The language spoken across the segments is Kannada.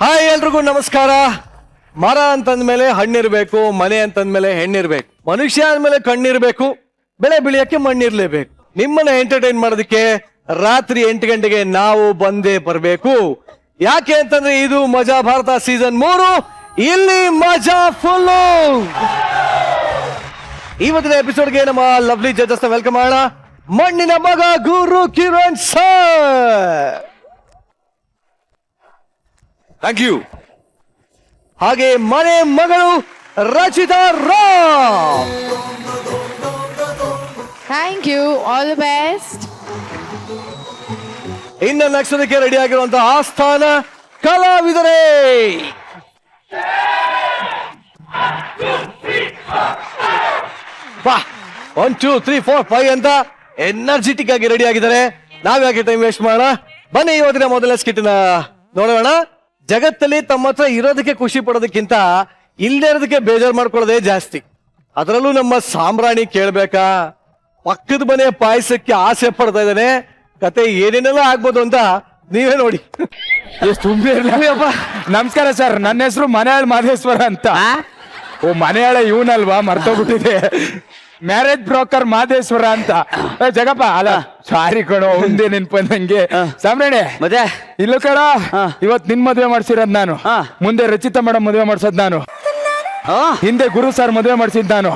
ಹಾಯ್ ಎಲ್ರಿಗೂ ನಮಸ್ಕಾರ. ಮರ ಅಂತಂದ್ಮೇಲೆ ಹಣ್ಣಿರ್ಬೇಕು, ಮನೆ ಅಂತಂದ್ಮೇಲೆ ಹೆಣ್ಣಿರ್ಬೇಕು, ಮನುಷ್ಯ ಅಂದ್ಮೇಲೆ ಕಣ್ಣಿರ್ಬೇಕು, ಬೆಳೆ ಬೆಳೆಯಕ್ಕೆ ಮಣ್ಣಿರ್ಲೇಬೇಕು. ನಿಮ್ಮನ್ನ ಎಂಟರ್ಟೈನ್ ಮಾಡೋದಕ್ಕೆ ರಾತ್ರಿ 8 ಗಂಟೆಗೆ ನಾವು ಬಂದೇ ಬರಬೇಕು. ಯಾಕೆ ಅಂತಂದ್ರೆ ಇದು ಮಜಾ ಭಾರತ ಸೀಸನ್ 3. ಇಲ್ಲಿ ಮಜಾ ಫುಲ್ಲು. ಇವತ್ತಿನ ಎಪಿಸೋಡ್ಗೆ ನಮ್ಮ ಲವ್ಲಿ ಜಡ್ಜಸ್ ವೆಲ್ಕಮ್ ಮಾಡೋಣ. ಮಣ್ಣಿನ ಮಗ Guru Kiran sir, thank you. ಹಾಗೆ ಮನೆ ಮಗಳು Rachita Rao. Thank you, all the best. ಇನ್ನು ನಕ್ಷತ್ರಕ್ಕೆ ರೆಡಿ ಆಗಿರುವಂತಹ ಆಸ್ಥಾನ ಕಲಾವಿದರೇ. 1 2 3 4 5 ಅಂತ ಎನರ್ಜೆಟಿಕ್ ಆಗಿ ರೆಡಿ ಆಗಿದ್ದಾರೆ. ನಾವ್ಯಾಕೆ ಟೈಮ್ ವೇಸ್ಟ್ ಮಾಡೋಣ, ಬನ್ನಿ ಇವತ್ತಿನ ಮೊದಲ ಸ್ಕಿಟ್ನ ನೋಡೋಣ. ಜಗತ್ತಲ್ಲಿ ತಮ್ಮ ಹತ್ರ ಇರೋದಕ್ಕೆ ಖುಷಿ ಪಡೋದಕ್ಕಿಂತ ಇಲ್ಲದೆ ಇರೋದಕ್ಕೆ ಬೇಜಾರು ಮಾಡ್ಕೊಳ್ಳೋದೇ ಜಾಸ್ತಿ. ಅದರಲ್ಲೂ ನಮ್ಮ ಸಾಂಬ್ರಾಣಿ ಕೇಳ್ಬೇಕಾ, ಪಕ್ಕದ ಮನೆ ಪಾಯಸಕ್ಕೆ ಆಸೆ ಪಡ್ತಾ ಇದ್ದಾನೆ. ಕತೆ ಏನೇನೆಲ್ಲ ಆಗ್ಬೋದು ಅಂತ ನೀವೇ ನೋಡಿ. ನಮಸ್ಕಾರ ಸರ್, ನನ್ನ ಹೆಸರು ಮನೆಯಾಳ ಮಾದೇಶ್ವರ ಅಂತ. ಓ ಮನೆಯಾಳ ಇವನಲ್ವಾ, ಮರ್ತೋಗ್ಬಿಟ್ಟಿದೆ. ಮ್ಯಾರೇಜ್ ಬ್ರೋಕರ್ ಮಾದೇಶ್ವರ ಅಂತ. ಜಗಪ್ಪ ಅಲ್ಲ, ಸಾರಿ ಕಣೋ, ಒಂದೇ ನೆನ್ಪಂದಂಗೆ. ಸಾಮ್ರಾಣಿ ಮತ್ತೆ ಇಲ್ಲೂ ಕಣ, ಇವತ್ ನಿನ್ ಮದ್ವೆ ಮಾಡ್ಸಿರೋದ್ ನಾನು, ಮುಂದೆ ರಚಿತಾ ಮೇಡಮ್ ಮದ್ವೆ ಮಾಡ್ಸೋದ್ ನಾನು, ಹಿಂದೆ ಗುರು ಸರ್ ಮದ್ವೆ ಮಾಡ್ಸಿದ್ ನಾನು.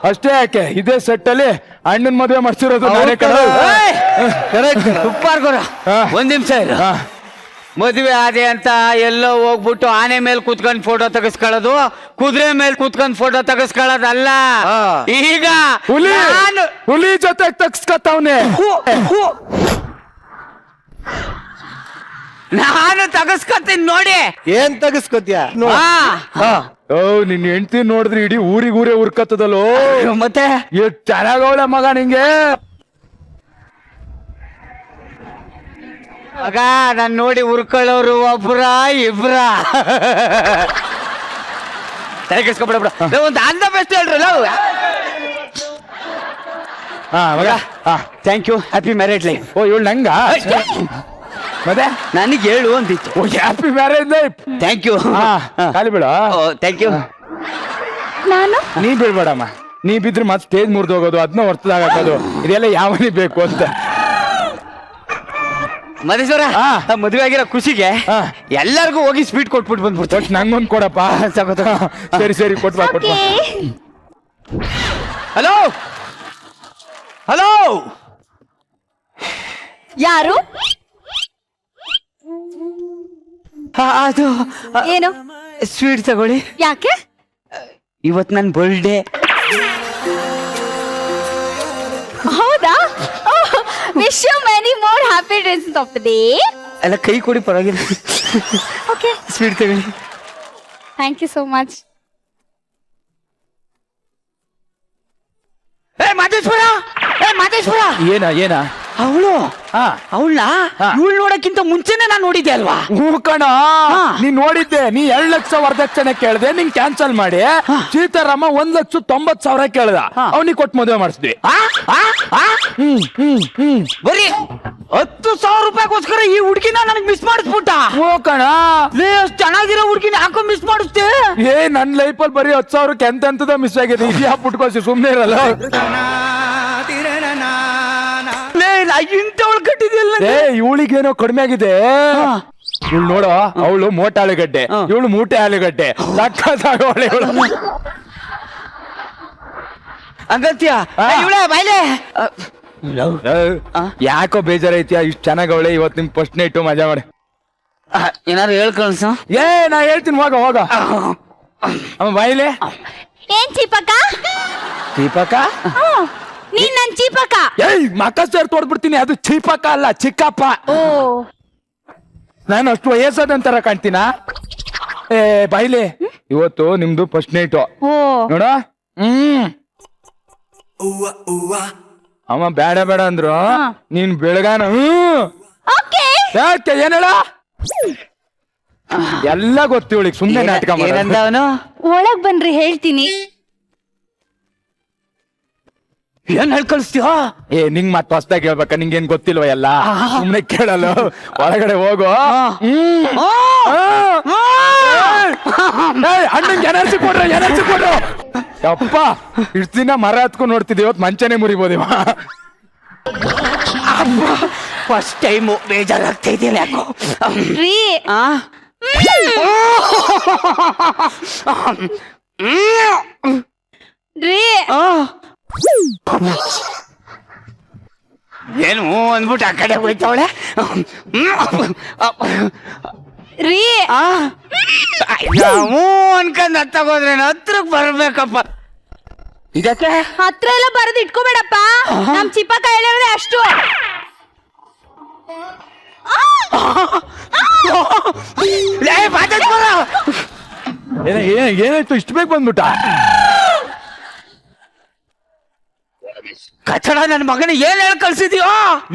ಅಷ್ಟೇ ಯಾಕೆ, ಇದೇ ಸೆಟ್ ಅಲ್ಲಿ ಅಣ್ಣನ್ ಮದ್ವೆ ಮಾಡ್ಸಿರೋದು ನಾನೇ ಕಣ. ಸೂಪರ್ ಗುರು. ಒಂದ್ ನಿಮಿಷ ಇರು. ಮದುವೆ ಆದೆ ಅಂತ ಎಲ್ಲೋ ಹೋಗ್ಬಿಟ್ಟು ಆನೆ ಮೇಲೆ ಕೂತ್ಕೊಂಡ್ ಫೋಟೋ ತೆಗೆಸ್ಕೊಳ್ಳೋದು, ಕುದುರೆ ಮೇಲೆ ಕೂತ್ಕೊಂಡ್ ಫೋಟೋ ತೆಗೆಸ್ಕೊಳ್ಳೋದಲ್ಲ. ಈಗ ಹುಲಿ ಜೊತೆ ತಗ್ಸ್ಕತ್ತವ್ನೆ. ನಾನು ತೆಗೆಸ್ಕೊತೀನಿ ನೋಡಿ. ಏನ್ ತೆಗಿಸ್ಕೊತ್ಯಾ? ಓ ನಿನ್ ಹೆಂಡ್ತಿ ನೋಡಿದ್ರೆ ಇಡೀ ಊರಿಗೂರೇ ಉರ್ಕತ್ತದಲ್ಲೋ. ಮತ್ತೆ ಎಷ್ಟ್ ಚೆನ್ನಾಗವಳೆ ಮಗ ನಿಂಗೆ. ಆಗ ನಾನ್ ನೋಡಿ ಉರ್ಕೊಳ್ಳೋರು ಒಬ್ರ ಇಬ್ರ. ತಲೆ ಕೆಡ್ಸ್ಕೊಬಿಡ ಬಿಡ. ಒಂದು ಆಲ್ ದ ಬೆಸ್ಟ್ ಹೇಳ್ರಲ್ಲ. ಮಗ thank you, happy marriage life. Oh ಇವಳು ನಂಗ ಮತ್ತೆ ನನಗೆ ಹೇಳು ಅಂದಿತ್ತು. Oh happy marriage life. Thank you. ಖಾಲಿ ಬಿಡ. Thank you. ನಾನು ನೀ ಬೀಳ್ಬೇಡಮ್ಮ, ನೀ ಬಿದ್ರೆ ಮತ್ತೆ ಸ್ಟೇಜ್ ಮುರಿದು ಹೋಗೋದು, ಅದನ್ನ ಹೊರ್ತದಾಗದು, ಇದೆಲ್ಲ ಯಾವನಿ ಬೇಕು ಅಂತ. ಮದೇಶ್ವರ, ಮದುವೆ ಆಗಿರೋ ಖುಷಿಗೆ ಎಲ್ಲರಿಗೂ ಹೋಗಿ ಸ್ವೀಟ್ ಕೊಟ್ಬಿಟ್ಟು ಬಂದ್ಬಿಡ್ತು. ನಂಗೊಂದ್ ಕೊಡಪ್ಪ. ಸರಿ ಸರಿ ಕೊಟ್ಬಾ ಕೊಟ್ಬಾ. ಹಲೋ ಹಲೋ, ಯಾರು? ಅದು ಏನು? ಸ್ವೀಟ್ ತಗೊಳ್ಳಿ. ಯಾಕೆ? ಇವತ್ತು ನನ್ನ ಬರ್ಡೇ. ಹೌದಾ? Wish you many more happy days of the day. ಎಲ್ಲ ಕೈ ಕೊಡಿ, ಪರವಾಗಿಲ್ಲ. ಓಕೆ, ಸ್ವೀಟ್ ತಗೊಳ್ಳಿ. Thank you so much. Madeshwara, Madeshwara, ಏನ ಏನ ಅವಳು ಇವಳು ನೋಡಕ್ಕಿಂತ ಮುಂಚೆನೆ ನಾನು ನೋಡಿದ್ದೆ ಅಲ್ವಾ? ಹೂ ಕಣ, ನೀ ನೋಡಿದ್ದೆ. ನೀ 2 ಲಕ್ಷ ವರದಕ್ಷಿಣೆ ಕೇಳ್ದೆ, ನಿಂಗ್ ಕ್ಯಾನ್ಸಲ್ ಮಾಡಿ ಸೀತಾರಾಮ 1,90,000 ಕೇಳ್ದ. ಅವ್ನಿಗೆ ಕೊಟ್ಟು ಮದುವೆ ಮಾಡಿಸಿದ್ವಿ. ಬರೀ 10,000 ರೂಪಾಯಿಗೋಸ್ಕರ ಈ ಹುಡುಗಿನ ನನಗೆ ಮಿಸ್ ಮಾಡಿಸ್ಬಿಟ್ಟ. ಹೂ ಕಣ, ಅಷ್ಟ್ ಚೆನ್ನಾಗಿರೋ ಹುಡುಗಿನ ಯಾಕೋ ಮಿಸ್ ಮಾಡಿಸ್ತೆ? ನನ್ ಲೈಫಲ್ಲಿ ಬರೀ 10,000ಕ್ಕೆ ಎಂತೆಂತದ ಮಿಸ್ ಆಗಿದೆ. ಇದ್ಯಾ ಪುಟ್ಕೋಸಿ ಸುಮ್ನೆ ಇರಲ್ಲ. ಇಂಥವಳು ಕಟ್ಟಿದಿಲ್ಲ. ಇವಳಿಗೇನೋ ಕಡಿಮೆ ಆಗಿದೆ. ಇವಳು ನೋಡೋ, ಅವಳು ಮೋಟ ಆಲೂಗಡ್ಡೆ, ಇವಳು ಮೂಟೆ ಆಲೂಗಡ್ಡೆ. ಸಕ್ಕತ್ತಾಗವಳೆ ಇವಳು. ಹಂಗಂತೀಯ? ಇವಳೆ ಬಾಯ್ಲೆ. ಯಾಕೋ ಬೇಜಾರೈತಿಯಾ? ಇಷ್ಟು ಚೆನ್ನಾಗವಳೆ. ಇವತ್ತು ನಿಮ್ ಫಸ್ಟ್ ನೈಟು ಮಜಾ ಮಾಡಿ. ಏನಾರು ಹೇಳ್ಕೊಳ್ಸ. ನಾ ಹೇಳ್ತೀನಿ, ಹೋಗ ಹೋಗ. ಅಮ್ಮ ಬಾಯಿಲೆ. ಏನ್ ಚೀಪಕ್ಕ? ಚೀಪಕ್ಕ? ನೀನ್ ನನ್ ಚೀಪಕ್ಕ. ಮಕ್ಕ ಸೇರ್ ತೋಡ್ಬಿಡ್ತೀನಿ. ಅದು ಚೀಪಕ್ಕ ಅಲ್ಲ, ಚಿಕ್ಕಪ್ಪ. ಓ, ನಾನು ಅಷ್ಟು ವಯಸ್ಸಾದಂತರ ಕಾಣ್ತೀನ? ಬಾಯಿಲೆ, ಇವತ್ತು ನಿಮ್ದು ಫಸ್ಟ್ ನೈಟು ಓ, ನೋಡ. ಅಮ್ಮ ಬೇಡ ಬೇಡ ಅಂದ್ರು. ನೀನ್ ಬೆಳಗಾನ ಓಕೆ. ಯಾಕೆ ಏನ್ ಹೇಳ? ಎಲ್ಲ ಗೊತ್ತು ಇವಳಿಗೆ, ಸುಮ್ನೆ ನಾಟಕ ಏನಂದ ಅವನು? ಒಳಗ್ ಬನ್ರಿ ಹೇಳ್ತೀನಿ. ಏನ್ ಹೇಳಿ ಕಳಿಸ್ತೀಯೋ? ಏ ನಿಂಗ್ ಮತ್ ಹೊಸ್ದಾಗಿ ಹೇಳ್ಬೇಕ, ನಿಂಗೇನ್ ಗೊತ್ತಿಲ್ವ ಎಲ್ಲ? ಸುಮ್ನೆ ಕೇಳಲ್ಲ, ಒಳಗಡೆ ಹೋಗು. ಅಣ್ಣಂಗೆ ಎನರ್ಜಿ ಕೊಡ್ರ, ಎನರ್ಜಿ ಕೊಡ್ರು. ಯಪ್ಪ ಇಷ್ಟ ದಿನ ಮರ ಹತ್ಕೊಂಡ್ ನೋಡ್ತಿದ್ದೆ, ಇವತ್ತು ಮಂಚನೆ ಮುರಿಬೋದಿವ. ಫಸ್ಟ್ ಟೈಮು ಬೇಜಾರಾಗ್ತಾ ಇದೆಯಲ್ಲ ಯಾಕೋ. ರೀ ರೀ ಏನು ಅಂದ್ಬಿಟ್ಟು ಆ ಕಡೆ ಹೋಯ್ತವಳೆ. ರೀ ಅನ್ಕೊಂಡ್ ಹತ್ತಗೋದ್ರೆ ಹತ್ರಕ್ ಬರ್ಬೇಕಪ್ಪ. ಇದಕ್ಕೆ ಹತ್ರ ಎಲ್ಲ ಬರೆದು ಇಟ್ಕೋಬೇಡಪ್ಪ, ನಮ್ ಚಿಪ್ಪಕ್ಕ ಹೇಳಿರೋದೇ ಅಷ್ಟು. ಏನಾಯ್ತು ಇಷ್ಟು ಬೇಗ ಬಂದ್ಬಿಟ್ಟ? ಕಚಡ ನನ್ನ ಮಗನ ಏನ್ ಹೇಳಿ ಕಳ್ಸಿದ್ಯೋ?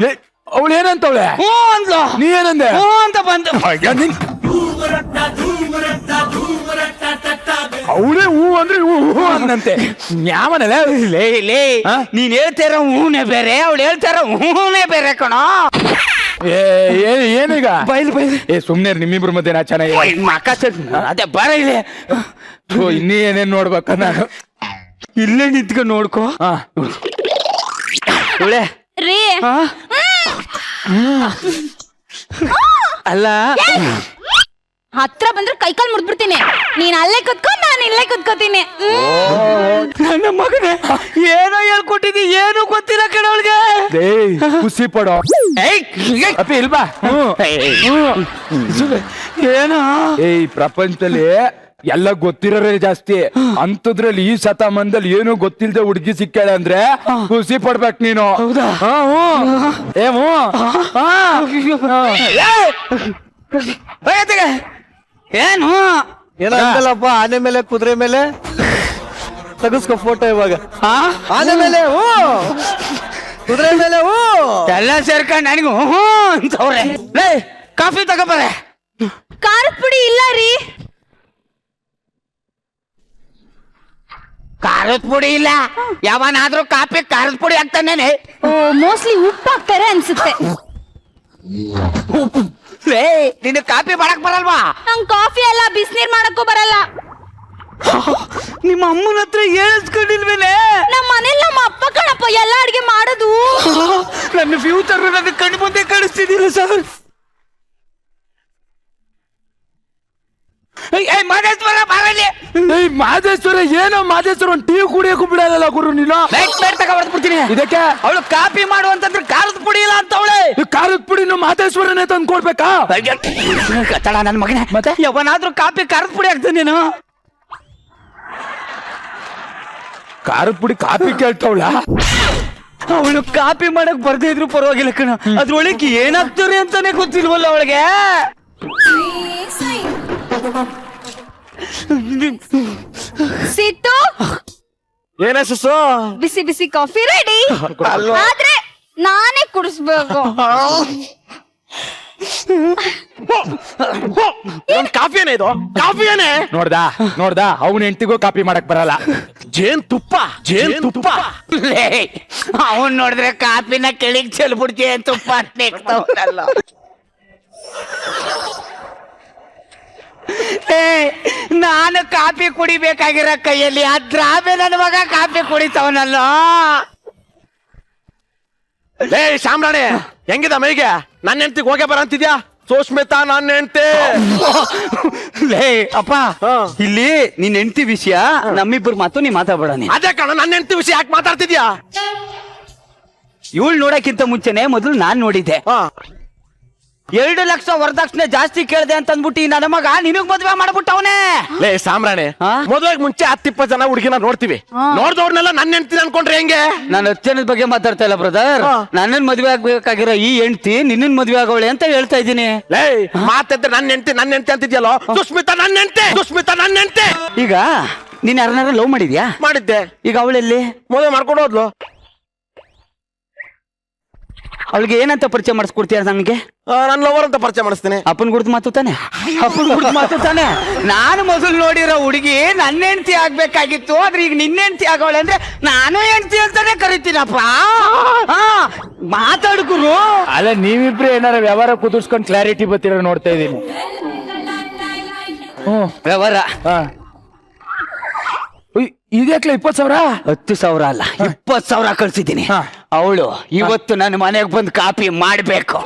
ಅವಳು ಏನಂತವಳೆ? ಹ್ಞೂ ಅಂದ್ಲು. ನೀ ಏನಂದೆ? ಹ್ಞೂ ಅಂತ ಬಂದು ಅವಳೇ ಹೂ ಅಂದ್ರೆ ಹೂ ಅಂದಂತೆ. ನ್ಯಾಮನಲ್ಲ ಲೇ ಲೇ, ನೀನ್ ಹೇಳ್ತಾರ ಹೂನೇ ಬೇರೆ, ಅವಳು ಹೇಳ್ತಾರ ಹೂನೇ ಬೇರೆ ಕಣೋ. ಏನೀಗ? ಬೈಲ್ ಏ ಸುಮ್ನೆ ನಿಮ್ಮಿಬ್ರ ಮಧ್ಯೆ ನಾ ಚೆನ್ನಾಗಿ ಮಕ್ಕ ಅದೇ ಬರ ಇಲ್ಲಿ. ಇನ್ನೀ ಏನೇನ್ ನೋಡ್ಬೇಕ ನಾನು? ಇಲ್ಲೇ ನಿಂತ್ಕೊಂಡು ನೋಡ್ಕೋ. ರೀ ಅಲ್ಲ ಹತ್ರ ಬಂದ್ರೆ ಕೈಕಾಲ್ ಮುಡ್ಬಿಡ್ತೀನಿ. ನೀನ್ ಅಲ್ಲೇ ಕುತ್ಕೊ, ನಾನು ಇಲ್ಲೇ ಕುತ್ಕೋತೀನಿ. ನನ್ನ ಮಗನೇ ಏನೋ ಹೇಳ್ಕೊಟ್ಟಿದ್ದಿ, ಏನು ಗೊತ್ತಿಲ್ಲ ಕಣವಳಿಗೆ. ಖುಷಿ ಪಡೋ ಅಪ್ಪಿ ಇಲ್ಬಾ. ಏನೋ ಈ ಪ್ರಪಂಚದಲ್ಲಿ ಎಲ್ಲ ಗೊತ್ತಿರೋರೇ ಜಾಸ್ತಿ, ಅಂತದ್ರಲ್ಲಿ ಈ ಶತಮಾನದಲ್ಲಿ ಏನು ಗೊತ್ತಿಲ್ದೆ ಹುಡುಗಿ ಸಿಕ್ಕಾಳೆ ಅಂದ್ರೆ ಖುಷಿ ಪಡ್ಬೇಕು ನೀನು. ಹೌದಾ? ಏನು ಏನೋ ಅಂತಲ್ಲಪ್ಪ, ಆನೆ ಮೇಲೆ ಕುದುರೆ ಮೇಲೆ ತೆಗಿಸ್ಕೊ ಫೋಟೋ ಇವಾಗ. ಆನೆ ಮೇಲೆ ಹೂ, ಕುದುರೆ ಮೇಲೆ ಹೂ, ಎಲ್ಲ ಸೇರ್ಕೊಂಡು ನನಗೂ ಅಂತವ್ರೆ. ಲೇ ಕಾಫಿ ತಗೋಬಾರೆ. ಖಾರದ ಪುಡಿ ಇಲ್ಲ ರೀ. ಖಾರದ ಪುಡಿ ಇಲ್ಲ? ಯಾವನಾದ್ರೂ ಕಾಫಿ ಖಾರದ ಪುಡಿ ಹಾಕ್ತಾನೇನೆ? ಮೋಸ್ಟ್ಲಿ ಉಪ್ಪು ಹಾಕ್ತಾರೆ ಅನ್ಸುತ್ತೆ. ಲೇ ನಿನ್ನ ಕಾಫಿ ಮಾಡಕ್ ಬರಲ್ವಾ? ನಂಗ್ ಕಾಫಿ ಎಲ್ಲ ಬಿಸಿನೀರ್ ಮಾಡಕ್ಕೂ ಬರಲ್ಲ. ನಿಮ್ಮ ಅಮ್ಮನ ಹತ್ರ ಹೇಳಿಸ್ಕೊಂಡಿಲ್ವೇನೆ? ನಮ್ಮ ಮನೇಲಿ ನಮ್ಮ ಅಪ್ಪ ಕಣಪ್ಪ ಎಲ್ಲ ಅಡ್ಗೆ ಮಾಡೋದು. ನನ್ನ ಫ್ಯೂಚರ್ ನನ್ನ ಕಣ್ಣು ಮುಂದೆ ಕಾಣಿಸ್ತಿದಿಲ್ಲ ಸರ್. ಮಾದೇಶ್ವರ ಬರಲಿ. ಮಾದೇಶ್ವರ ಏನೋ ಮಾದೇಶ್ವರ ಒಂದು ಟೀ ಕುಡಿಯಕ್ಕೂ ಬಿಡಲ್ಲ ಗುರು ನೀನು. ತಗೊಬಿಡ್ತೀನಿ. ಇದಕ್ಕೆ ಅವಳು ಕಾಫಿ ಮಾಡುವಂತಂದ್ರೆ ಖಾರದ ಪುಡಿ ಇಲ್ಲ ಅಂತ ಅವಳೆ. ಖಾರದ ಪುಡಿನು ಮಾದೇಶ್ವರನೇ ತಂದು ಕೊಡ್ಬೇಕಾ? ಕತ್ತಳ ನನ್ನ ಮಗನೇ. ಮತ್ತೆ ಯಾವನಾದ್ರೂ ಕಾಫಿ ಖಾರದ ಪುಡಿ ಹಾಕ್ತಾನೆ ನೀನು? ಖಾರದ ಪುಡಿ ಕಾಫಿ ಕೇಳ್ತವಳ? ಅವಳು ಕಾಫಿ ಮಾಡಕ್ ಬರ್ದೇ ಇದ್ರು ಪರವಾಗಿಲ್ಲ ಕಣ, ಅದ್ರೊಳಗೆ ಏನಾಗ್ತಾರೆ ಅಂತಾನೆ ಗೊತ್ತಿಲ್ವಲ್ಲ ಅವಳಿಗೆ. ಸಿಟ್ಟು ಏನ ಸುಸು? ಬಿಸಿ ಬಿಸಿ ಕಾಫಿ ರೆಡಿ, ಆದ್ರೆ ನಾನೇ ಕುಡಿಸ್ಬೇಕು. ಕಾಫಿ ಏನೇ ಇದು? ಕಾಫಿ ಏನೇ? ನೋಡ್ದಾ ಅವನ ಹೆಂಡತಿಗೂ ಕಾಫಿ ಮಾಡಕ್ ಬರಲ್ಲ. ಜೇನ್ ತುಪ್ಪ ಅವನ್ ನೋಡಿದ್ರೆ ಕಾಫಿನ ಕೆಳಗ್ ಚೆಲ್ಬಿಡ್ತೀಯ ತುಪ್ಪ ನೆಕ್ತವನಲ್ಲ. ನಾನು ಕಾಫಿ ಕುಡಿಬೇಕಾಗಿರೋ ಕೈಯಲ್ಲಿ ಅದ್ರಾಮೆ ನನ್ನ ಮಗ ಕಾಫಿ ಕುಡಿತವನಲ್ಲ. ಲೇ ಶಾಮ್ರಾಣೆ, ಹೆಂಗಿದ ಮೈಗೆ? ನನ್ನ ಹೆಂಡತಿಗೆ ಹೋಗೇ ಬರಂತಿದ್ಯಾ? ಸೋಷ್ಮಿತಾ ನನ್ನ ಹೆಂಡತಿ. ಲೇ ಅಪ್ಪ, ಇಲ್ಲಿ ನಿನ್ ಹೆಂಡತಿ ವಿಷಯ ನಮ್ಮಿಬ್ಬರು ಮಾತು ನೀ ಮಾತಾಡ್ಬೇಡ. ನೀ ಅದೇ ಕಣ, ನನ್ನ ಹೆಂಡತಿ ವಿಷಯ ಯಾಕೆ ಮಾತಾಡ್ತಿದ್ಯಾ? ಇವಳು ನೋಡಕ್ಕಿಂತ ಮುಂಚೆನೆ ಮೊದಲು ನಾನ್ ನೋಡಿದ್ದೆ. 2 ಲಕ್ಷ ವರದಕ್ಷಿಣೆ ಜಾಸ್ತಿ ಕೇಳಿದೆ ಅಂತ ಅಂದ್ಬಿಟ್ಟು ನನ್ನ ಮಗ ನಿನಗ್ ಮದ್ವೆ ಮಾಡ್ಬಿಟ್ಟವನೇ. ಲೇ ಸಾಮ್ರಾಣೆ, ಮದುವೆಗೆ ಮುಂಚೆ 10-20 ಜನ ಹುಡುಗಿನ ನೋಡ್ತೀವಿ. ನೋಡ್ದವ್ರನ್ನೆಲ್ಲ ನನ್ನ ಹೆಂಡತಿ ಅನ್ಕೊಂಡ್ರೆ ಹೆಂಗೆ? ನಾನು 10 ಜನದ ಬಗ್ಗೆ ಮಾತಾಡ್ತಾ ಇಲ್ಲ ಬ್ರದರ್. ನನ್ನನ್ ಮದ್ವೆ ಆಗ್ಬೇಕಾಗಿರೋ ಈ ಹೆಂಡತಿ ನಿನ್ನನ್ ಮದ್ವೆ ಆಗೋಳೆ ಅಂತ ಹೇಳ್ತಾ ಇದ್ದೀನಿ. ಲೇ ಮಾತಿದ್ರೆ ನನ್ನ ಹೆಂಡತಿ ಅಂತಿದ್ಯಲ್ಲ. ಸುಷ್ಮಿತಾ ನನ್ನ ಹೆಂಡತಿ. ಈಗ ನೀನ್ ಯಾರನ್ನಾರ ಲವ್ ಮಾಡಿದ್ಯಾ? ಮಾಡಿದ್ದೆ. ಈಗ ಅವಳೆಲ್ಲಿ? ಮದುವೆ ಮಾಡ್ಕೊಂಡು ಹೋದ್ಲು. ಅವಳಿಗೆ ಏನಂತ ಪರಿಚಯ ಮಾಡಿಸ್ಕೊಡ್ತೀಯ ನನಗೆ? ನನ್ನ ಲವರ್ ಅಂತ ಪರಿಚಯ ಮಾಡಿಸ್ತೀನಿ. ಅಪ್ಪನ ಗುಡ್ದು ಮಾತು ತಾನೆ, ಅಪ್ಪನ ಗುಡ್ದು ಮಾತು ತಾನೆ. ನಾನು ಮೊದಲು ನೋಡಿರೋ ಹುಡುಗಿ ನನ್ನ ಹೆಂಡತಿ ಆಗ್ಬೇಕಾಗಿತ್ತು, ಆದ್ರೆ ಈಗ ನಿನ್ನ ಹೆಂಡತಿ ಆಗೋಳೆ ಅಂದ್ರೆ ನಾನು ಹೆಂಡತಿ ಅಂತಾನೆ ಕರಿತೀನಪ್ಪ. ಮಾತಾಡ್ಗುರು. ಅಲ್ಲ ನೀವಿಬ್ರು ಏನಾರ ವ್ಯವಹಾರ ಕುದುರ್ಸ್ಕೊಂಡು ಕ್ಲಾರಿಟಿ ಬರ್ತಿರೋ ನೋಡ್ತಾ ಇದೀನಿ. ವ್ಯವಹಾರ ಇದ್ಯಾಕ್ಲ 20,000? 10,000 ಅಲ್ಲ, 20,000 ಕಳ್ಸಿದ್ದೀನಿ. ಹಾ. ಅವಳು ಇವತ್ತು ನನ್ನ ಮನೆಗೆ ಬಂದು ಕಾಪಿ ಮಾಡ್ಬೇಕು.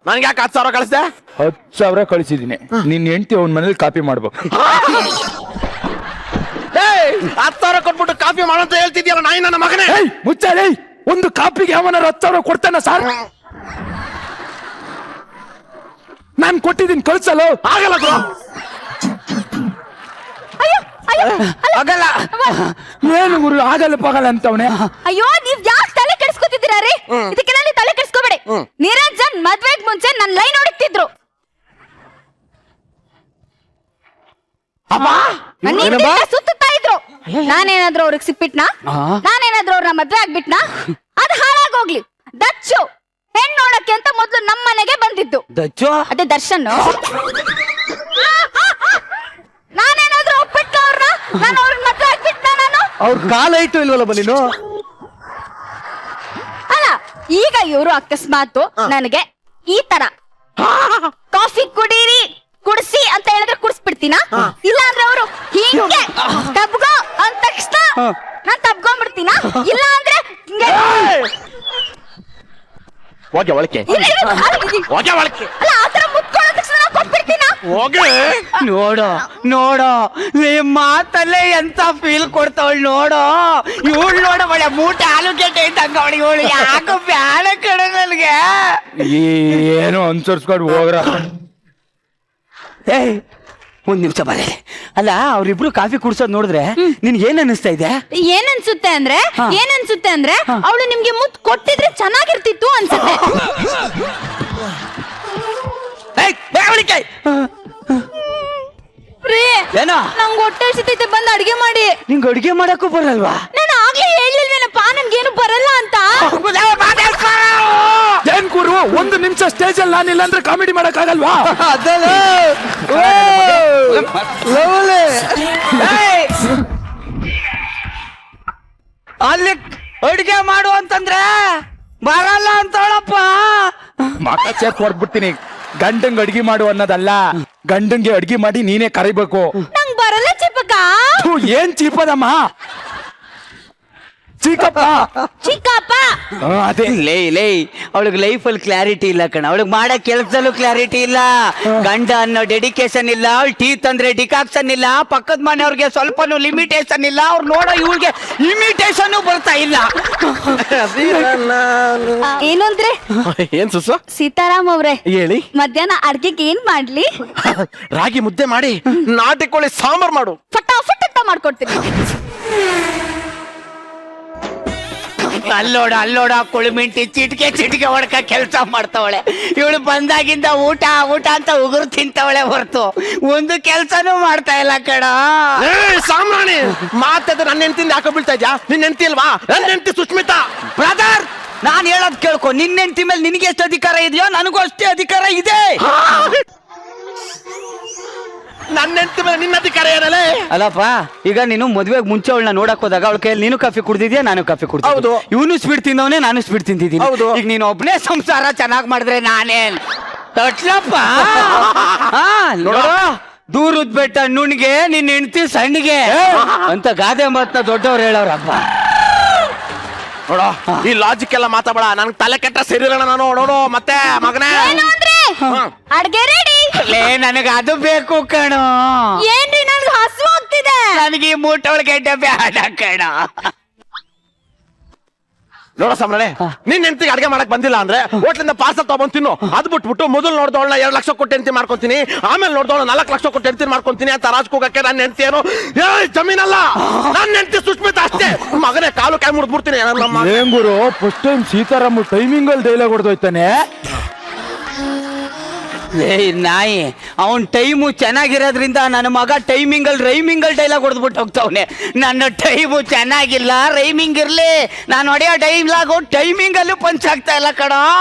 ನನ್ಗೆ ಯಾಕೆ 10,000 ಕಳಿಸ್ದೆ? 10,000 ಕಳಿಸಿದೀನಿ. ನಿನ್ ಹೆಂಡತಿ ಅವ್ನ ಮನೇಲಿ ಕಾಪಿ ಮಾಡ್ಬೇಕು. 10,000 ಕೊಟ್ಬಿಟ್ಟು ಕಾಫಿ ಮಾಡಂತ ಹೇಳ್ತಿದ್ಯಲ್ಲ ನಾಯಿ ನನ್ನ ಮಗನೇ. ಮುಚ್ಚಾಲೆ, ಒಂದು ಕಾಪಿಗೆ ಅವನ 10,000 ಕೊಡ್ತಾನ ಸರ್? ನಾನ್ ಕೊಟ್ಟಿದ್ದೀನಿ, ಕಳ್ಸಲು ಆಗಲ್ಲ ಗುರು. ಆಗಲ್ಲ. ಏನು ಗುರು ಆಗಲ್ಲ ಪಾಗಲ್ಲ ಅಂತವನೆ. ಅಯ್ಯೋ ನೀವ್ ಯಾಕೆ ತಲೆ ಕೆಡಿಸ್ಕೊತಿದ್ದೀರಾ ರೀ? ಇದಕ್ಕೆಲ್ಲ ನೀವು ತಲೆ ಕೆಡಿಸ್ಕೋಬೇಡಿ. ನಿರಂಜನ್ ಮದ್ವೆಗ್ ಮುಂಚೆ ನನ್ ಲೈನ್ ಹೊಡಿತಿದ್ರು. ಸುತ್ತಾ ಇದ್ರು. ನಾನೇನಾದ್ರೂ ಅವ್ರಿಗೆ ಸಿಕ್ಬಿಟ್ನಾ? ನಾನೇನಾದ್ರೂ ಅವ್ರನ್ನ ಮದ್ವೆ ಆಗ್ಬಿಟ್ನಾ? ಅದ್ ಹಾಳಾಗೋಗ್ಲಿ. ದಚ್ಚು ಹೆಣ್ ನೋಡಕ್ಕೆ ಅಂತ ಮೊದ್ಲು ನಮ್ ಮನೆಗೆ ಬಂದಿದ್ದು. ದಚ್ಚು ಅದೇ ದರ್ಶನ್. ನಾನೇನಾದ್ರೂ ಒಪ್ಪಿಟ್ಟ ಅವ್ರನ್ನ? ನಾನು ಅವ್ರನ್ನ ಮದ್ವೆ ಆಗ್ಬಿಟ್ನಾ? ನಾನು ಅವ್ರ ಕಾಲ ಇಟ್ಟು ಇಲ್ವಲ್ಲ ನೀನು? ಅಲ್ಲ, ಈಗ ಇವರು ಅಕಸ್ಮಾತ್ ನನಗೆ ಈ ತರ ಕಾಫಿ ಕುಡೀರಿ ಕುಡಿಸಿ ಅಂತ ಹೇಳಿದ್ರೆ ಕುಡಿಸ್ಬಿಡ್ತೀನ? ಇಲ್ಲ ಅಂದ್ರೆ ಅವರು ಹೀಗೆ ತಬ್ಗೋ ಅಂದ ತಕ್ಷಣ ನಾನ್ ತಬ್ಕೊಂಡ್ಬಿಡ್ತೀನ? ಇಲ್ಲ ಅಂದ್ರೆ ಹೋಗೆ ಒಳಕ್ಕೆ, ಹೋಗೆ ಒಳಕ್ಕೆ. ಅಲ್ಲ, ಆತರ ಮುತ್ಕೊಳ್ಳೋ ತಕ್ಷಣ ನಾನ್ ಕೊಟ್ಬಿಡ್ತೀನ? ಹೋಗೆ. ನೋಡೋ ನೋಡೋ, ನಿಮ್ ಮಾತಲ್ಲೇ ಎಂತ ಫೀಲ್ ಕೊಡ್ತಾವಳು ನೋಡೋ. ಇವಳು ನೋಡ ಒಳ್ಳೆ ಮೂಟೆ ಆಲೂಗೆಡ್ಡೆ ಇದ್ದಂಗ ಅವಳು. ಇವಳು ಯಾಕೋ ಬ್ಯಾಡ ಕಡೆ ನನ್ಗೆ. ಏನು ಅನ್ಸರ್ಸ್ಕೊಂಡು ಹೋಗ್ರ. ಏಯ್, ಒಂದ್ ನಿಮಿಷ ಬರೇ. ಅಲ್ಲ, ಅವ್ರಿಬ್ರು ಕಾಫಿ ಕುಡ್ಸೋದ್ ನೋಡಿದ್ರೆ ನಿನ್ಗೆ ಏನ್ ಅನಿಸ್ತಾ ಇದೆ? ಏನನ್ಸುತ್ತೆ ಅಂದ್ರೆ ಅವಳು ನಿಮ್ಗೆ ಮುತ್ ಕೊಟ್ಟಿದ್ರೆ ಚೆನ್ನಾಗಿರ್ತಿತ್ತು ಅನ್ಸುತ್ತೆ. ಏನೋ ನಂಗೆ ಹೊಟ್ಟೆ ಹಸಿತೈತೆ, ಬಂದು ಅಡಿಗೆ ಮಾಡಿ. ನಿಂಗೆ ಅಡಿಗೆ ಮಾಡಕ್ಕೂ ಬರಲ್ವಾ? ನಾನು ಆಗ್ಲೇ ಹೇಳಿಲ್ವೇನಪ್ಪ ನನ್ಗೇನು ಬರಲ್ಲ ಅಂತ. ಏನ್ ಗುರು, ಒಂದು ನಿಮಿಷ ಸ್ಟೇಜ್ ಅಲ್ಲಿ ನಾನಿಲ್ಲ ಅಂದ್ರೆ ಕಾಮಿಡಿ ಮಾಡಕ್ ಆಗಲ್ವಾ? ಅಲ್ಲಿ ಅಡಿಗೆ ಮಾಡು ಅಂತಂದ್ರೆ ಬರಲ್ಲ ಅಂತವಳಪ್ಪ. ಮಕ್ಕ ಚೆಕ್ ಹೊಡ್ಬಿಡ್ತೀನಿ. ಗಂಡಂಗ್ ಅಡ್ಗೆ ಮಾಡು ಅನ್ನೋದಲ್ಲ, ಗಂಡಂಗೆ ಅಡ್ಗೆ ಮಾಡಿ ನೀನೇ ಕರಿಬೇಕು. ನಂಗ್ ಬರಲ್ಲ ಚಿಪ್ಪಕ್ಕ. ಏನ್ ಚೀಪದಮ್ಮ? ಚಿಕ್ಕಪ್ಪ, ಚಿಕ್ಕಪ್ಪ. ಅದೇ ಲೇ ಅವಳಿಗೆ ಲೈಫಲ್ಲಿ ಕ್ಲಾರಿಟಿ ಇಲ್ಲ ಕಣ. ಅವಳಿಗೆ ಮಾಡೋ ಕೆಲಸದಲ್ಲೂ ಕ್ಲಾರಿಟಿ ಇಲ್ಲ. ಗಂಡ ಅನ್ನೋ ಡೆಡಿಕೇಶನ್ ಇಲ್ಲ. ಅವಳು ಟೀ ತಂದ್ರೆ ಡಿಕಾಕ್ಷನ್ ಇಲ್ಲ. ಪಕ್ಕದ ಮನೆಯವ್ರಿಗೆ ಸ್ವಲ್ಪನೂ ಲಿಮಿಟೇಷನ್ ಇಲ್ಲ. ಅವ್ರು ನೋಡೋ ಇವಳಿಗೆ ಇಮಿಟೇಷನ್ ಬರ್ತಾ ಇಲ್ಲ. ಏನು ಅಂದ್ರೆ ಏನ್ ಸುಸು? ಸೀತಾರಾಮ್ ಅವ್ರೆ, ಹೇಳಿ. ಮಧ್ಯಾಹ್ನ ಅಡ್ಗೆಗೆ ಏನ್ ಮಾಡ್ಲಿ? ರಾಗಿ ಮುದ್ದೆ ಮಾಡಿ ನಾಟಿ ಕೋಳಿ ಸಾಂಬಾರ್ ಮಾಡು. ಫಟಾಫಟ್ ಅಂತ ಮಾಡ್ಕೊಡ್ತೀನಿ. ಅಲ್ಲೋಡ ಕುಳಿಮಿಂಟಿ ಚಿಟಿಕೆ ಹೊಡ್ಕ ಕೆಲಸ ಮಾಡ್ತಾವಳೆ. ಇವಳು ಬಂದಾಗಿಂದ ಊಟ ಅಂತ ಉಗುರು ತಿಂತವಳೆ ಹೊರತು ಒಂದು ಕೆಲ್ಸನೂ ಮಾಡ್ತಾ ಇಲ್ಲ ಕಣ. ಸಾಮ್ರಾಣಿ ಮಾತಾಡ. ನನ್ನ ಹೆಂಡತಿಂದ ಯಾಕೆ ಬೀಳ್ತಾ ಇದ್ಯಾ? ನಿನ್ನ ಹೆಂಡತಿ ಅಲ್ವಾ? ನನ್ನ ಹೆಂಡತಿ ಸುಷ್ಮಿತಾ. ಬ್ರದರ್, ನಾನ್ ಹೇಳೋದ್ ಕೇಳ್ಕೊ. ನಿನ್ನ ಹೆಂಡತಿ ಮೇಲೆ ನಿನಗೆ ಎಷ್ಟು ಅಧಿಕಾರ ಇದೆಯೋ ನನಗೂ ಅಷ್ಟೇ ಅಧಿಕಾರ ಇದೆ. ನನ್ನ ಹೆಂಡತಿ ಮೇಲೆ ನಿನ್ನ ಅಧಿಕಾರ ಏನಲ್ಲೇ? ಅಲ್ಲಪ್ಪ, ಈಗ ನೀನು ಮದುವೆಗೆ ಮುಂಚೆ ಅವಳನ್ನ ನೋಡಕ್ ಹೋದಾಗ ಅವಳ ಕೈಯಲ್ಲಿ ನೀನು ಕಾಫಿ ಕುಡ್ದಿದ್ಯಾ, ನಾನು ಕಾಫಿ ಕುಡ್ದು. ಹೌದು. ಇವನು ಸ್ವೀಟ್ ತಿಂದವನೇ, ನಾನು ಸ್ವೀಟ್ ತಿಂದಿದ್ದೀನಿ. ಹೌದು. ಈಗ ನೀನು ಒಬ್ನೇ ಸಂಸಾರ ಚೆನ್ನಾಗ್ ಮಾಡಿದ್ರೆ ನಾನೇನ್ ತಟ್ಲಪ್ಪ? ನೋಡೋ, ದೂರದ ಬೆಟ್ಟ ನುಣ್ಗೆ, ನಿನ್ನ ಹೆಂಡತಿ ಸಣ್ಣಿಗೆ ಅಂತ ಗಾದೆ ಮಾತನ್ನ ದೊಡ್ಡವ್ರು ಹೇಳೋರಪ್ಪ. ನೋಡೋ, ಈ ಲಾಜಿಕ್ ಎಲ್ಲ ಮಾತಾಡ. ನನ್ಗೆ ತಲೆ ಕೆಟ್ಟ ಶರೀರನ ನಾನು ನೋಡೋ. ಮತ್ತೆ ಮಗನೇ, ಏನು ಅಂದ್ರೆ ಅಡ್ಗೆ ರೆಡಿ. ನನಗೆ ಅದು ಬೇಕು ಕಣೋ. ಏನ್ರಿ, ನನ್ಗೆ ಹಸು ಆಗ್ತಿದೆ. ನನಗೆ ಈ ಮೂಟೊಳಗೆ ಬೇಡ ಕಣ. ನೋಡ ಸಾಮ್ರಾಣಿ, ನಿನ್ನ ಹೆಂಡತಿಗೆ ಅಡ್ಗೆ ಮಾಡಕ್ ಬಂದಿಲ್ಲ ಅಂದ್ರೆ ಹೋಟ್ಲಿಂದ ಪಾರ್ಸಲ್ ತಗೊಂಡ್ ತಿನ್ನು. ಅದ್ ಬಿಟ್ಬಿಟ್ಟು ಮೊದಲು ನೋಡ್ದವಳನ್ನ 2 ಲಕ್ಷ ಕೊಟ್ಟು ಹೆಂಡತಿ ಮಾಡ್ಕೊಂತೀನಿ, ಆಮೇಲೆ ನೋಡ್ದವಳ 4 ಲಕ್ಷ ಕೊಟ್ಟು ಹೆಂಡತಿ ಮಾಡ್ಕೊಂತೀನಿ ಅಂತ ರಾಜ್ಕೋಗಕ್ಕೆ ನನ್ನ ಹೆಂಡತಿ ಏನು ಜಮೀನಲ್ಲ. ನನ್ನ ಹೆಂಡತಿ ಸುಷ್ಮಿತಾ ಅಷ್ಟೇ. ಮಗನೇ, ಕಾಲು ಕೈ ಮುರಿದ್ಬಿಡ್ತೀನಿ. ಏನ್ ಗುರು, ಫಸ್ಟ್ ಟೈಮ್ ಸೀತಾರಾಮ್ ಟೈಮಿಂಗ್ ಅಲ್ಲಿ ಡೈಲಾಗ್ ಹೊಡೆದೋಯ್ತಾನೆ. ಏಯ್ ನಾಯಿ, ಅವನ್ ಟೈಮು ಚೆನ್ನಾಗಿರೋದ್ರಿಂದ ನನ್ನ ಮಗ ರೈಮಿಂಗಲ್ ಡೈಲಾಗ್ ಹೊಡೆದ್ಬಿಟ್ಟು ಹೋಗ್ತಾವನೆ. ನನ್ನ ಟೈಮು ಚೆನ್ನಾಗಿಲ್ಲ, ರೈಮಿಂಗ್ ಇರ್ಲಿ, ನಾನು ಹೊಡೆಯೋ ಡೈಲಾಗು ಟೈಮಿಂಗಲ್ಲೂ ಪಂಚ್ ಆಗ್ತಾ ಇಲ್ಲ ಕಣ.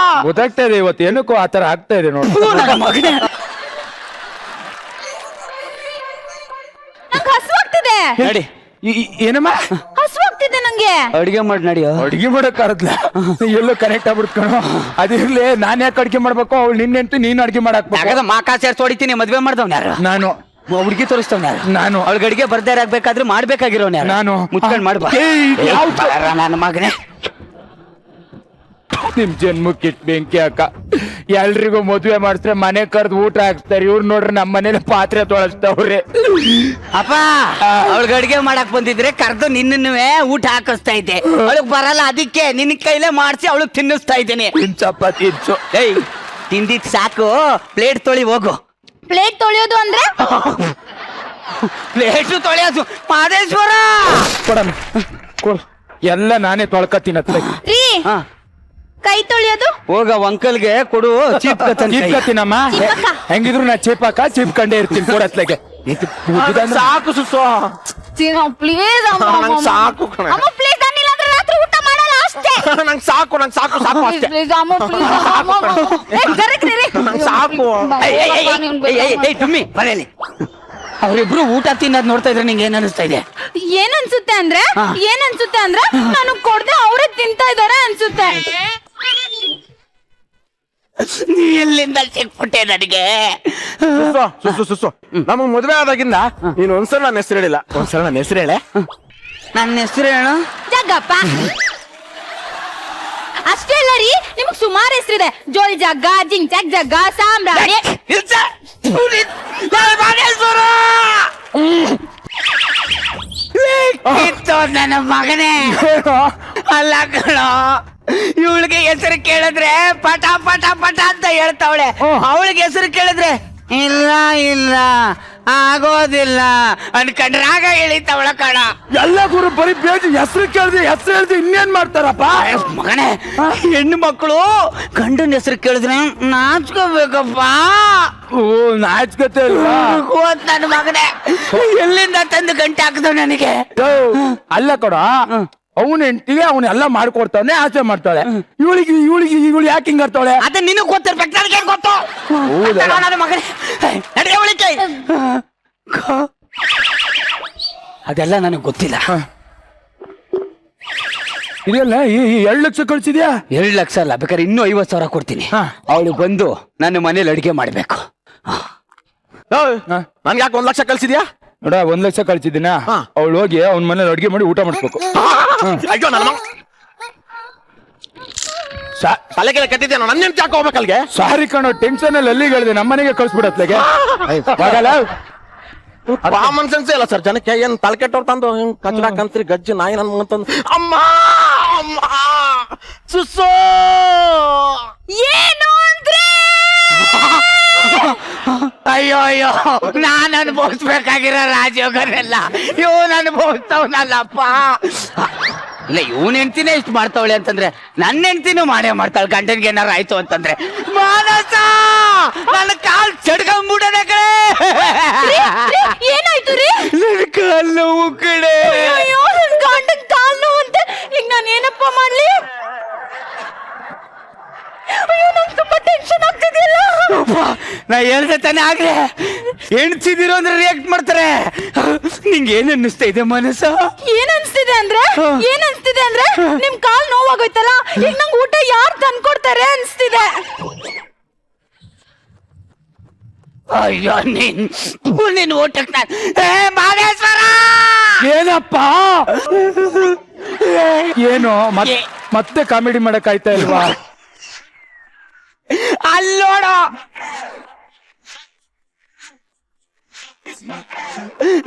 ಗೊತ್ತಾಗ್ತಾ ಇದೆ ಇವತ್ತು ಏನಕ್ಕೋ ಆತರ ಆಗ್ತಾ ಇದೆ ನೋಡಿ. ನನ್ನ ಮಗನೇ, ನಂಗೆ ಹಸುವಾಗ್ತಿದೆ. ನಡಿ ಏನಮ್ಮ ಹಸುವಾಗ್ತಿದೆ ನಂಗೆ. ಅಡಿಗೆ ಮಾಡಿ ನಡಿಯೋ. ಅಡ್ಗೆ ಮಾಡಕ್ ಆರದ್ಲ ಎಲ್ಲೋ ಕನೆಕ್ಟ್ ಆಗ್ಬಿಡ್ತು ಕಣೋ. ಅದಿರ್ಲಿ, ನಾನ್ ಯಾಕೆ ಅಡ್ಗೆ ಮಾಡ್ಬೇಕು? ಅವಳು ನಿನ್ನೆಂಟು ನೀನು ಅಡ್ಗೆ ಮಾಡಕ್ ಯಾಕಂದ್ರೆ ಮಾಕಾ ಸೇರ್ಸಿ ಹೊಡಿತೀನಿ. ಮದ್ವೆ ಮಾಡ್ದವ್ನ ಯಾರು? ನಾನು. ಹುಡುಗಿ ತೋರಿಸ್ತವ್ನ ಯಾರು? ನಾನು. ಅವಳಿಗೆ ಅಡಿಗೆ ಬರ್ದಾರ ಆಗ್ಬೇಕಾದ್ರೆ ಮಾಡ್ಬೇಕಾಗಿರೋನ್ ಯಾರು? ನಾನು. ಮುಚ್ಕೊಂಡ್ ಮಾಡ್ಬಾ. ನನ್ನ ಮಗನೇ, ನಿಮ್ ಜನ್ಮಕ್ಕಿಟ್ ಬೆಂಕಿ ಅಕ್ಕ. ಎಲ್ರಿಗೂ ಮದ್ವೆ ಮಾಡಿಸ್ರೆ ಮನೆ ಕರ್ದು ಊಟ ಹಾಕ್ತಾರೆ. ಇವ್ರು ನೋಡ್ರಿ ನಮ್ಮ ಮನೇಲಿ ಪಾತ್ರೆ ತೊಳಸ್ತಾವ್ರೆ. ಅಪ್ಪ ಅವಳಿಗೆ ಅಡಿಗೆ ಮಾಡಕ್ ಬಂದಿದ್ರೆ ಕರ್ದು ನಿನ್ನನ್ನುವೆ ಊಟ ಹಾಕಿಸ್ತಾ ಇದ್ದೆ. ಅವಳಿಗೆ ಬರಲ್ಲ, ಅದಕ್ಕೆ ನಿನ್ನ ಕೈಲೇ ಮಾಡಿಸಿ ಅವಳಿಗೆ ತಿನ್ನಿಸ್ತಾ ಇದ್ದೀನಿ. ತಿನ್ಸಪ್ಪ ತಿನ್ಸು. ಏಯ್, ತಿಂದಿದ್ ಸಾಕು, ಪ್ಲೇಟ್ ತೊಳಿ ಹೋಗು. ಪ್ಲೇಟ್ ತೊಳೆಯೋದು ಅಂದ್ರೆ ಪ್ಲೇಟು ತೊಳೆಯೋದು ಮಾದೇಶ್ವರ. ಕೊಡಮ್ಮ ಕೊಡು. ಎಲ್ಲ ನಾನೇ ತೊಳ್ಕತ್ತೀನಿ ಹತ್ರ. ರೀ, ಹಾ, ಕೈ ತೊಳೆಯೋದು? ಹೋಗ ಅಂಕಲ್ಗೆ ಕೊಡು. ಚೀಪ್ಕತ್ತೀನಮ್ಮ. ಹೆಂಗಿದ್ರು ನಾ ಚೀಪ್ ಕಂಡೇ ಇರ್ತೀನಿ ಕೊಡತ್ಲೆಗೆ. ಸಾಕು ಸುಸು. ಪ್ಲೀಸ್ ನಂಗ್ ಸಾಕು ಕಣ. ಅಮ್ಮ ಪ್ಲೀಸ್, ನಾನಿಲ್ಲ ಅಂದ್ರೆ ರಾತ್ರಿ ಊಟ ಮಾಡಲ್ಲ ಅಷ್ಟೇ. ನಂಗೆ ಸಾಕು ಅಷ್ಟೇ. ಪ್ಲೀಸ್ ಅಮ್ಮ, ಪ್ಲೀಸ್ ಅಮ್ಮ. ನಂಗ್ ಸಾಕು. ತುಮ್ಮಿ ಬರೇಲಿ. ಅವರಿಬ್ರು ಊಟ ತಿನ್ನೋದ್ ನೋಡ್ತಾ ಇದ್ರೆ ನಿಂಗೆ ಏನ್ ಅನಿಸ್ತಾ ಇದೆ? ಏನ್ ಅನ್ಸುತ್ತೆ ಅಂದ್ರೆ ನಾನು ಕೊಡ್ದೆ ಅವರೇ ತಿಂತಾ ಇದಾರೆ ಅನ್ಸುತ್ತೆ. ನೀ ಎಲ್ಲಿಂದ ಸಿಕ್ಬಿಟ್ಟೆ ನನಗೆ? ಸುಸು ನಮಗ್ ಮದ್ವೆ ಆದಾಗಿಂದ ನೀನು ಒಂದ್ಸಲ ನನ್ನ ಹೆಸರು ಹೇಳಿಲ್ಲ. ಒಂದ್ಸಲ ನನ್ನ ಹೆಸರು ಹೇಳೆ. ನನ್ನ ಹೆಸರು ಏನು? ಜಗ್ಗಪ್ಪ. ಅಷ್ಟೇ ಅಲ್ಲ ರೀ, ನಿಮಗ್ ಸುಮಾರು ಹೆಸರಿದೆ. ಜೋಳಿ ಜಗ್ಗ, ಜಿಂಚಕ್ ಜಗ್ಗ, ಸಾಮ್ರಾಣಿ. ನನ್ನ ಮಗನೇ ಅಲ್ಲ ಕಣೋ, ಇವಳಿಗೆ ಹೆಸರು ಕೇಳಿದ್ರೆ ಪಟ ಪಟ ಪಟ ಅಂತ ಹೇಳ್ತಾವಳೆ. ಅವಳಿಗೆ ಹೆಸರು ಕೇಳಿದ್ರೆ ಇಲ್ಲ ಆಗೋದಿಲ್ಲ ಅನ್ಕಂಡ್ರಾಗ ಎಳಿತಾವಳ ಕಣ. ಎಲ್ಲ ಗುರು ಬರೀ ಬೇಜ ಹೆಸರು ಹೇಳ್ದೆ ಇನ್ನೇನ್ ಮಾಡ್ತಾರಪ್ಪ ಮಗನೇ. ಹೆಣ್ಣು ಮಕ್ಕಳು ಗಂಡನ ಹೆಸರು ಕೇಳಿದ್ರೆ ನಾಚ್ಕೋಬೇಕಪ್ಪ. ಓ, ನಾಚ್ಕತೆ ಅಲ್ವಾ? ನನ್ನ ಮಗನೇ, ಎಲ್ಲಿಂದ ತಂದು ಗಂಟೆ ಹಾಕಿದವ್ ನನಗೆ? ಅಲ್ಲ ಕೊಡ, ಅವನ ಹೆಂಡತಿಗೆ ಅವನೆಲ್ಲ ಮಾಡ್ಕೊಡ್ತಾನೆ, ಆಸೆ ಮಾಡ್ತಾಳೆ. ಇವಳು ಯಾಕೆ ಹಿಂಗ್ ಆಡ್ತಾಳೆ? ಅದೇ ನಿನಗ್ ಗೊತ್ತಿರ್ಬೇಕು, ನನಗೆ ಗೊತ್ತು. ನನ್ನ ಮಗನೇ, ನಡೆಯ ಉಳಿಕೆ. ಅದೆಲ್ಲ ನನಗೆ ಗೊತ್ತಿಲ್ಲ. ಇದೆಲ್ಲ 2 ಲಕ್ಷ ಕಳ್ಸಿದ್ಯಾ? 2 ಲಕ್ಷ ಅಲ್ಲ, ಬೇಕಾದ್ರೆ ಇನ್ನೂ 50,000 ಕೊಡ್ತೀನಿ. ಅವಳು ಬಂದು ನನ್ನ ಮನೇಲಿ ಅಡಿಗೆ ಮಾಡ್ಬೇಕು. ನನ್ಗೆ ಯಾಕೆ 1 ಲಕ್ಷ ಕಳ್ಸಿದ್ಯಾ? ನೋಡ, 1 ಲಕ್ಷ ಕಳ್ಸಿದ್ದೀನ. ಅವಳು ಹೋಗಿ ಅವ್ನ ಮನೇಲಿ ಅಡಿಗೆ ಮಾಡಿ ಊಟ ಮಾಡಿಸ್ಬೇಕು. ಅಯ್ಯೋ ನನ್ನ ತಲೆಗೆಲ್ಲ ಕಟ್ಟಿದ್ಯಾ? ನನ್ನ ಹೆಂಡತಿ ಯಾಕೆ ಹೋಗ್ಬೇಕಲ್ಗೆ? ಸಾರಿ ಕಣೋ, ಟೆನ್ಷನ್ ಅಲ್ಲಿ ಅಲ್ಲಿಗೆ ಹೇಳಿದೆ. ನಮ್ಮನೆಗೆ ಕಳ್ಸ್ಬಿಡತ್ಲೆಗೆ. ಕಾಮನ್ ಸೆನ್ಸ್ ಇಲ್ಲ ಸರ್ ಜನಕ್ಕೆ. ಏನ್ ತಲೆ ಕೆಟ್ಟವ್ರು ತಂದು ಹಿಂಗ್ ಕಚ್ಚಾಕಂತ್ರಿ ಗಜ್ಜಿ ನಾಯಿ ನನ್ ಅಂತಂದು. ಅಮ್ಮ ಸುಸೋ ಏನು ಅಂದ್ರೆ ಅಯ್ಯೋ ನಾನ್ ಅನುಭವಿಸ್ಬೇಕಾಗಿರೋ ರಾಜಯೋಗನೆಲ್ಲ ಇವನ್ ಅನುಭವಿಸ್ತವನಲ್ಲಪ್ಪ. ಇಲ್ಲ, ಇವನ್ ಹೆಂಡ್ತಿನೇ ಇಷ್ಟು ಮಾಡ್ತಾವಳೆ ಅಂತಂದ್ರೆ ನನ್ನ ಹೆಂಡ್ತಿನೂ ಮಾಡೇ ಮಾಡ್ತಾಳೆ. ಗಂಡನ್ಗೆ ಏನಾರು ಆಯ್ತು ಅಂತಂದ್ರೆ ಮಾನಸ ನನ್ನ ಕಾಲ್ ಚಡ್ಕೊಂಡ್ಬಿಡದೆ ಕಡೆ. ಏನಾಯ್ತು ರೀ? ನನ್ನ ಕಾಲ್ ನೋವು ಕಡೆ. ಅಯ್ಯೋ, ನನ್ ಗಂಡನ್ ಕಾಲ್ ನೋವು ಅಂತೆ. ಈಗ ನಾನು ಏನಪ್ಪ ಮಾಡ್ಲಿ? ಅಯ್ಯೋ, ನಂಗೆ ತುಂಬಾ ಟೆನ್ಷನ್ ಆಗ್ತಿದೆಯಲ್ಲ. ನಾ ಹೇಳ್ದೆ ತಾನೇ ಆಗ್ಲೇ, ಹೆಣ್ತಿದಿರೋ ಅಂದ್ರೆ ರಿಯಾಕ್ಟ್ ಮಾಡ್ತಾರೆ. ನಿಂಗೆ ಏನ್ ಅನ್ನಿಸ್ತಾ ಇದೆ ಮನಸ್ಸ? ಏನ್ ಅನ್ಸ್ತಿದೆ ಅಂದ್ರೆ ನಿಮ್ ಕಾಲ್ ನೋವಾಗೋಯ್ತಲ್ಲ, ಈಗ ನಂಗೆ ಊಟ ಯಾರು ತಂದ್ಕೊಡ್ತಾರೆ ಅನ್ಸ್ತಿದೆ. ಅಯ್ಯೋ, ನೀನ್ ಊಟಕ್ಕೆ ಮಾದೇಶ್ವರ. ಏನಪ್ಪ ಏನು ಮತ್ತೆ ಕಾಮಿಡಿ ಮಾಡಕ್ ಆಯ್ತಾ ಇಲ್ವಾ? ಅಲ್ಲೋಡು,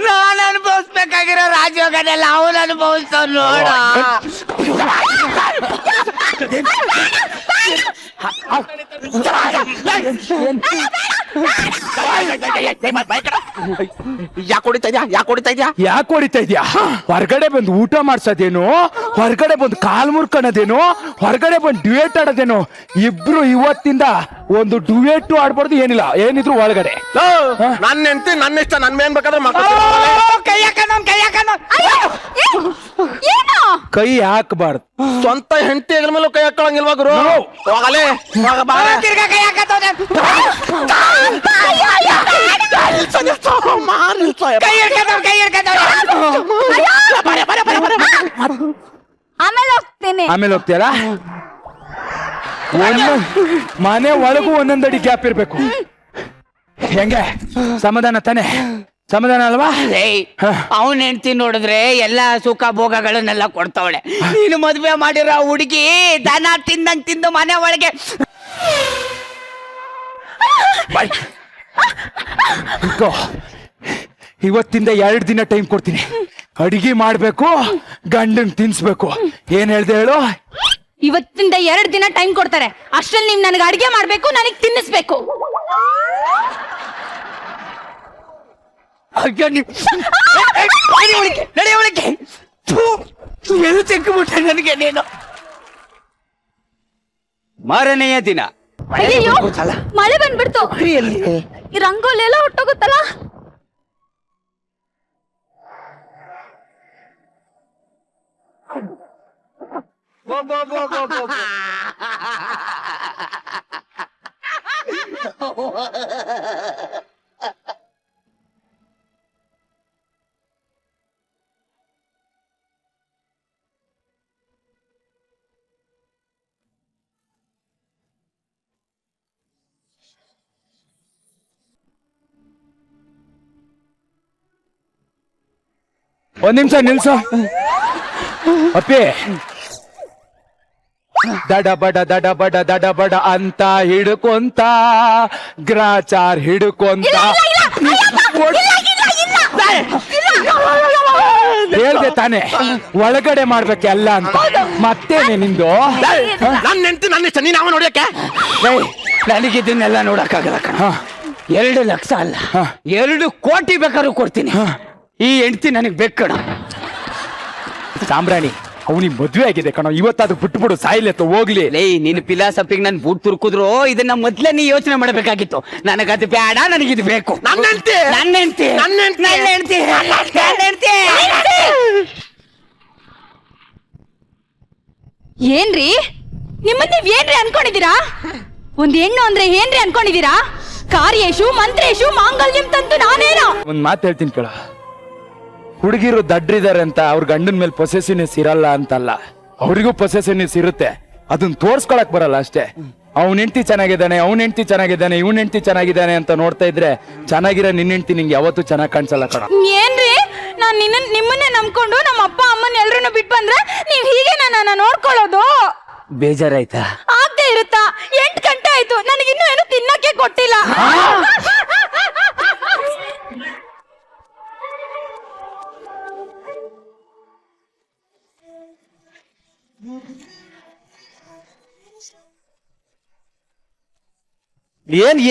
ನಾನು ಅನುಭವಿಸ್ಬೇಕಾಗಿರೋ ರಾಜಯೋಗನೆಲ್ಲ ಅವನು ಅನುಭವಿಸ್ತಾವ ನೋಡ. ಯಾಕೆ ಹೊಡಿತಾ ಇದ್ಯಾ ಯಾಕೆ ಹೊಡಿತಾ ಇದ್ಯಾ? ಹೊರಗಡೆ ಬಂದು ಊಟ ಮಾಡ್ಸೋದೇನು, ಹೊರಗಡೆ ಬಂದು ಕಾಲ್ ಮುರ್ಕೊಳೋದೇನು, ಹೊರಗಡೆ ಬಂದು ಡ್ಯೂಯೇಟ್ ಆಡೋದೇನು? ಇಬ್ರು ಇವತ್ತಿಂದ ಒಂದು ಡ್ಯೂಯೇಟ್ ಆಡ್ಬಾರ್ದು, ಏನಿಲ್ಲ, ಏನಿದ್ರು ಒಳಗಡೆ. ನನ್ನ ಹೆಂಡತಿ ನನ್ನ ಇಷ್ಟ, ನನ್ ಮೇನ್ ಬೇಕಾದ್ರೆ ಏನು ಕೈ ಹಾಕಬಾರ್ದು. ಸ್ವಂತ ಹೆಂಡತಿ ಹೆಗಲ ಮೇಲೂ ಕೈ ಹಾಕೊಳಂಗಿಲ್ವಾ ಗುರು? ಹೋಗಲೇ ಆಮೇಲೆ ಹೋಗ್ತೀನಿ. ಆಮೇಲೆ ಹೋಗ್ತೀಯಲ್ಲ? ಮನೆ ಒಳಗೂ ಒಂದೊಂದಡಿ ಗ್ಯಾಪ್ ಇರ್ಬೇಕು. ಹೆಂಗೆ ಸಮಾಧಾನ ತಾನೆ? ಸಮಾಧಾನ ಅಲ್ವಾ? ಅವನ್ ಹೆಂಡ್ತಿ ನೋಡಿದ್ರೆ ಎಲ್ಲಾ ಸುಖ ಭೋಗಗಳನ್ನೆಲ್ಲ ಕೊಡ್ತಾವಳೆ. ನೀನು ಮದ್ವೆ ಮಾಡಿರೋ ಹುಡುಗಿ ದನ ತಿಂದಂಗ್ ತಿಂದು ಮನೆ ಒಳಗೆ ಇವತ್ತಿಂದ 2 ದಿನ ಟೈಮ್ ಕೊಡ್ತೀನಿ. ಅಡಿಗೆ ಮಾಡ್ಬೇಕು, ಗಂಡಂಗ್ ತಿನ್ಸ್ಬೇಕು. ಏನ್ ಹೇಳ್ದೆ ಹೇಳು? ಇವತ್ತಿಂದ 2 ದಿನ ಟೈಮ್ ಕೊಡ್ತಾರೆ. ಅಷ್ಟ್ರಲ್ಲಿ ನೀವ್ ನನಗೆ ಅಡಿಗೆ ಮಾಡ್ಬೇಕು, ನನಗ್ ತಿನ್ನಿಸ್ಬೇಕು. ನಡೆಯವಳಿಕೆ ಎದು ತೆಕ್ಕಿಬಿಟ್ಟೆ ನನಗೆ ನೀನು. ಮಾರನೆಯ ದಿನ ಅಯ್ಯಯ್ಯೋ, ಮಳೆ ಬಂದ್ಬಿಡ್ತು. ಈ ರಂಗೋಲಿ ಎಲ್ಲ ಹೊಟ್ಟೋಗುತ್ತಲ್ಲ. ಒಂದ್ ನಿಮಿಷ ನಿಲ್ಸು ಅಪ್ಪಿ. ದಡ ಬಡ ಅಂತ ಹಿಡ್ಕೊಂತ ಗ್ರಾಚಾರ್ ಹಿಡ್ಕೊಂತ ಹೇಳ್ದೆ ತಾನೆ ಒಳಗಡೆ ಮಾಡ್ಬೇಕೆಲ್ಲ ಅಂತ. ಮತ್ತೇನೆ ನಿಂದು? ನನ್ನ ಹೆಂಡತಿ ನನ್ನ ಇಷ್ಟ, ನೀನ್ ಅವ ನೋಡ್ಯಕ್ಕೆ? ನನಗಿದನ್ನೆಲ್ಲ ನೋಡಕ್ಕಾಗಲ್ಲ ಕಣ. 2 ಲಕ್ಷ ಅಲ್ಲ, 2 ಕೋಟಿ ಬೇಕಾದ್ರೂ ಕೊಡ್ತೀನಿ. ಈ ಹೆಂಡತಿ ನನಗ್ ಬೇಕಣ. ಸಾಂಬ್ರಾಣಿ, ಅವನಿಗೆ ಮದ್ವೆ ಆಗಿದೆ ಕಣ. ಇವತ್ತಾದ್ರು ಬಿಟ್ಬಿಡು, ಸಾಯಿಲೆತ್ತು ಹೋಗ್ಲಿ. ಲೇ, ನೀನು ಫಿಲಾಸಫಿಗೆ ನನ್ ಬೂಟ್ ತುರ್ಕುದ್ರು ಇದನ್ನ ಮೊದ್ಲೇ ನೀ ಯೋಚನೆ ಮಾಡಬೇಕಾಗಿತ್ತು. ನನಗದು ಬೇಡ, ನನಗಿದು ಬೇಕು. ನನ್ನ ಹೆಂಡತಿ ನನ್ನ ಹೆಂಡತಿ ನನ್ನ ಹೆಂಡತಿ ನನ್ನ ಹೆಂಡತಿ ನನ್ನ ಹೆಂಡತಿ. ಏನ್ರಿ ನಿಮ್ಮನ್ನ ನೀವ್ ಏನ್ರಿ ಅನ್ಕೊಂಡಿದೀರಾ? ಒಂದ್ ಹೆಣ್ಣು ಅಂದ್ರೆ ಏನ್ರಿ ಅನ್ಕೊಂಡಿದೀರಾ? ಕಾರ್ಯೇಶು ಮಂತ್ರೇಶು ಮಾಂಗಲ್ಯಂ ತಂತು ನಾನೇನೋ. ಒಂದ್ ಮಾತು ಹೇಳ್ತೀನಿ ಕೇಳ. ಹುಡುಗಿರು ದಡ್ರಿದಾರೆ ಅಂತ ಅವ್ರ ಗಂಡನ ಮೇಲೆ ಪೊಸೆಸಿವ್ನೆಸ್ ಇರಲ್ಲ ಅಂತಲ್ಲ, ಅವ್ರಿಗೂ ಪೊಸೆಸಿವ್ನೆಸ್ ಇರುತ್ತೆ. ಅದನ್ನ ತೋರ್ಸ್ಕೊಳಕ್ ಬರಲ್ಲ ಅಷ್ಟೇ. ಅವ್ನ ಹೆಂಡತಿ ಚೆನ್ನಾಗಿದ್ದಾನೆ, ಅವ್ನ ಹೆಂಡತಿ ಚೆನ್ನಾಗಿದ್ದಾನೆ, ಇವ್ನ ಹೆಂಡತಿ ಚೆನ್ನಾಗಿದ್ದಾನೆ ಅಂತ ನೋಡ್ತಾ ಇದ್ರೆ ಚೆನ್ನಾಗಿರೋ ನಿನ್ನ ಹೆಂಡತಿ ನಿಂಗೆ ಯಾವತ್ತೂ ಚೆನ್ನಾಗ್ ಕಾಣಿಸಲ್ಲ ಕಣ. ಏನ್ರಿ, ನಾನ್ ನಿಮ್ಮನ್ನೇ ನಂಬ್ಕೊಂಡು ನಮ್ಮ ಅಪ್ಪ ಅಮ್ಮನ ಎಲ್ರನ್ನೂ ಬಿಟ್ಟು ಬಂದ್ರೆ ನೀವ್ ಹೀಗೆ ನನ್ನ ನೋಡ್ಕೊಳ್ಳೋದು? ಬೇಜಾರಾಯ್ತಾ? ಆಗದೆ ಇರುತ್ತಾ? 8 ಗಂಟೆ ಆಯ್ತು, ನನಗಿನ್ನೂ ಏನು ತಿನ್ನಕ್ಕೆ ಕೊಟ್ಟಿಲ್ಲ.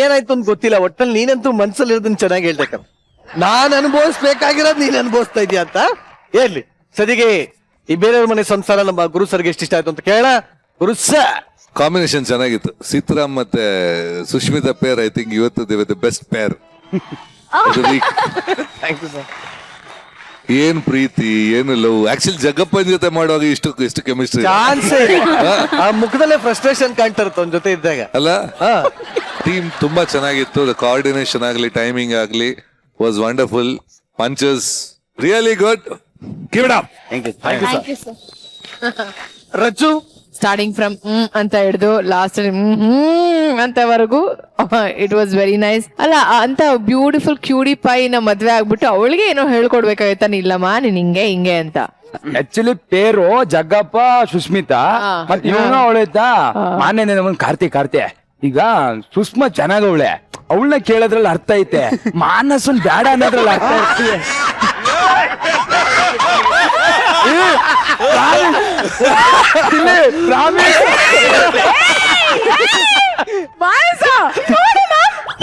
ಏನಾಯ್ತು ಅಂತ ಗೊತ್ತಿಲ್ಲ, ಒಟ್ಟಲ್ಲಿ ನೀನಂತೂ ಮನ್ಸಲ್ಲಿ ಇರೋದನ್ನ ಚೆನ್ನಾಗಿ ಹೇಳ್ಬೇಕ. ನಾನ್ ಅನುಭವಿಸ್ಬೇಕಾಗಿರೋದು ನೀನ್ ಅನುಭವಿಸ್ತಾ ಇದೀಯ ಅಂತ ಹೇಳಿ. ಸದಿಗೆ ಈ ಬೇರೆಯವ್ರ ಮನೆ ಸಂಸಾರ ನಮ್ಮ ಗುರು ಸರ್ಗೆ ಎಷ್ಟಿಷ್ಟ ಆಯ್ತು ಅಂತ ಕೇಳ. ಗುರು ಸರ್, ಕಾಂಬಿನೇಷನ್ ಚೆನ್ನಾಗಿತ್ತು. ಸೀತಾರಾಮ್ ಮತ್ತೆ ಸುಷ್ಮಿತಾ ಪೇರ್, ಐ ಥಿಂಕ್ ಇವತ್ತು ದೇ ದ ಬೆಸ್ಟ್ ಪೇರ್. ಏನ್ ಪ್ರೀತಿ, ಏನು ಲವ್. ಆಕ್ಚುಲಿ ಜಗ್ಗಪ್ಪನ ಜೊತೆ ಮಾಡುವಾಗ ಇಷ್ಟು ಕೆಮಿಸ್ಟ್ರಿ ಚಾನ್ಸೇ ಆ ಮುಖದಲ್ಲೇ ಫ್ರಸ್ಟ್ರೇಷನ್ ಕಾಣ್ತಾ ಇರುತ್ತೆ ಅವ್ನ ಜೊತೆ ಇದ್ದಾಗ ಅಲ್ಲ. ಟೀಮ್ ತುಂಬಾ ಚೆನ್ನಾಗಿತ್ತು. ಕೋಆರ್ಡಿನೇಷನ್ ಆಗ್ಲಿ, ಟೈಮಿಂಗ್ ಆಗ್ಲಿ was wonderful. Punches really good. Keep it up. Thank you sir. Rajju, starting from ಅಂತ ಹಿಡಿದು ಲಾಸ್ಟ್ ಅಂತವರೆಗೂ ಇಟ್ ವಾಸ್ ವೆರಿ ನೈಸ್. ಅಲ್ಲ, ಅಂತ ಬ್ಯೂಟಿಫುಲ್ ಕ್ಯೂಡಿ ಪೈನ ಮದ್ವೆ ಆಗ್ಬಿಟ್ಟು ಅವಳಿಗೆ ಏನೋ ಹೇಳ್ಕೊಡ್ಬೇಕಾಯ್ತಾನೆ, ಇಲ್ಲಮ್ಮ ನೀನ್ ಹಿಂಗೆ ಅಂತ. ಆಕ್ಚುಲಿ ಪೇರು ಜಗ್ಗಪ್ಪ ಸುಸ್ಮಿತಾ, ಮತ್ತೆ ಇವನು ಅವಳೈತಾ ಮಾನ್ಯ ಒಂದ್ ಕಾರ್ತಿ. ಈಗ ಸುಷ್ಮಾ ಚೆನ್ನಾಗವಳೆ, ಅವಳನ್ನ ಕೇಳೋದ್ರಲ್ಲಿ ಅರ್ಥ ಐತೆ, ಮಾನಸನ್ ಬೇಡ ಅನ್ನೋದ್ರಲ್ಲಿ ಅರ್ಥ ಐತೆ.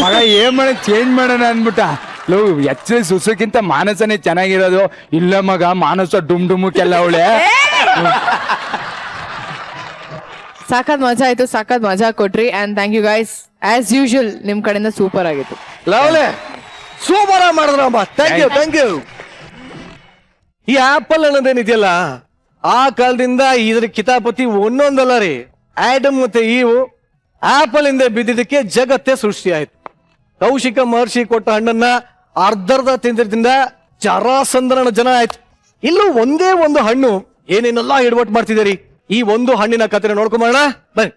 ಮಗ ಏನ್ ಮಾಡ ಚೇಂಜ್ ಮಾಡೋಣ ಅನ್ಬಿಟ್ಟ ಲೋ ಎಚ್ಚರಿ ಸುಸುಕ್ಕಿಂತ ಮಾನಸನೇ ಚೆನ್ನಾಗಿರೋದು. ಇಲ್ಲ ಮಗ ಮಾನಸ ಡುಮ್ ಡುಮುಕ್ಕೆಲ್ಲ ಅವಳೆ. ಸಾಕಾದ್ ಮಜಾ ಆಯ್ತು, ಸಾಕಾದ್ ಮಜಾ ಕೊಟ್ರಿ. And thank you guys, as usual ನಿಮ್ ಕಡೆಯಿಂದ ಸೂಪರ್ ಆಗಿತ್ತು. ಲವ್ಲೆ ಸೂಪರ್ ಮಾಡಿದ್ರಮ್ಮ. Thank you. ಈ ಆಪಲ್ ಅನ್ನೋದೇನಿದೆಯಲ್ಲ, ಆ ಕಾಲದಿಂದ ಇದ್ರ ಕಿತಾಪತಿ ಒಂದೊಂದಲ್ಲ ರೀ. ಆಡಮ್ ಮತ್ತೆ ಈವು ಆಪಲ್ ಇಂದ ಬಿದ್ದಿದ್ದಕ್ಕೆ ಜಗತ್ತೇ ಸೃಷ್ಟಿ ಆಯ್ತು. ಕೌಶಿಕ ಮಹರ್ಷಿ ಕೊಟ್ಟ ಹಣ್ಣನ್ನ ಅರ್ಧರ್ಧ ತಿಂದಿದ್ರಿಂದ ಜರಾಸಂದ್ರನ ಜನ ಆಯ್ತು. ಇಲ್ಲೂ ಒಂದೇ ಒಂದು ಹಣ್ಣು ಏನೇನೆಲ್ಲ ಹಿಡ್ವಟ್ ಮಾಡ್ತಿದ್ದೀರಿ. ಈ ಒಂದು ಹಣ್ಣಿನ ಕಥೆ ನೋಡ್ಕೊಂಬೋಣ ಬನ್ನಿ.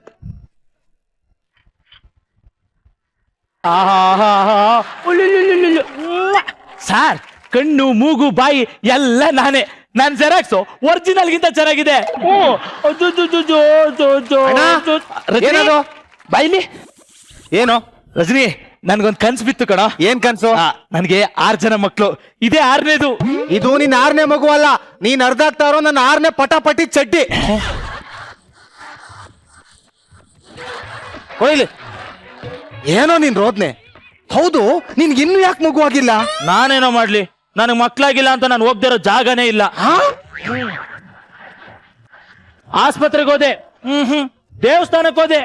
ಸಾರ್, ಕಣ್ಣು ಮೂಗು ಬಾಯಿ ಎಲ್ಲ ನಾನೇ. ನಾನ್ ಜೆರಾಕ್ಸು ಒರಿಜಿನಲ್ ಗಿಂತ ಚೆನ್ನಾಗಿದೆ. ಬಾಯಿಲಿ ಏನು ರಜನಿ, ನನ್ಗೊಂದ್ ಕನ್ಸು ಬಿತ್ತು ಕಣ. ಏನ್ ಕನ್ಸು? ನನ್ಗೆ 6 ಜನ ಮಕ್ಳು, ಇದೇ 6ನೇದು. ಇದು ನೀನ್ 6ನೇ ಮಗು ಅಲ್ಲ, ನೀನ್ ಅರ್ಧಾಗ್ತಾ ಇರೋ ನನ್ನ 6ನೇ ಪಟಾಪಟಿ ಚಡ್ಡಿ. ಹೋಯ್ಲಿ, ಏನೋ ನೀನ್ ರೋದ್ನೆ. ಹೌದು, ನಿನ್ಗೆ ಇನ್ನು ಯಾಕೆ ಮಗು ಆಗಿಲ್ಲ? ನಾನೇನೋ ಮಾಡ್ಲಿ, ನನಗ್ ಮಕ್ಳಾಗಿಲ್ಲ ಅಂತ ನಾನು ಹೋಗ್ದಿರೋ ಜಾಗನೇ ಇಲ್ಲ. ಆಸ್ಪತ್ರೆಗೆ ಹೋದೆ, ದೇವಸ್ಥಾನಕ್ಕೆ ಹೋದೆ,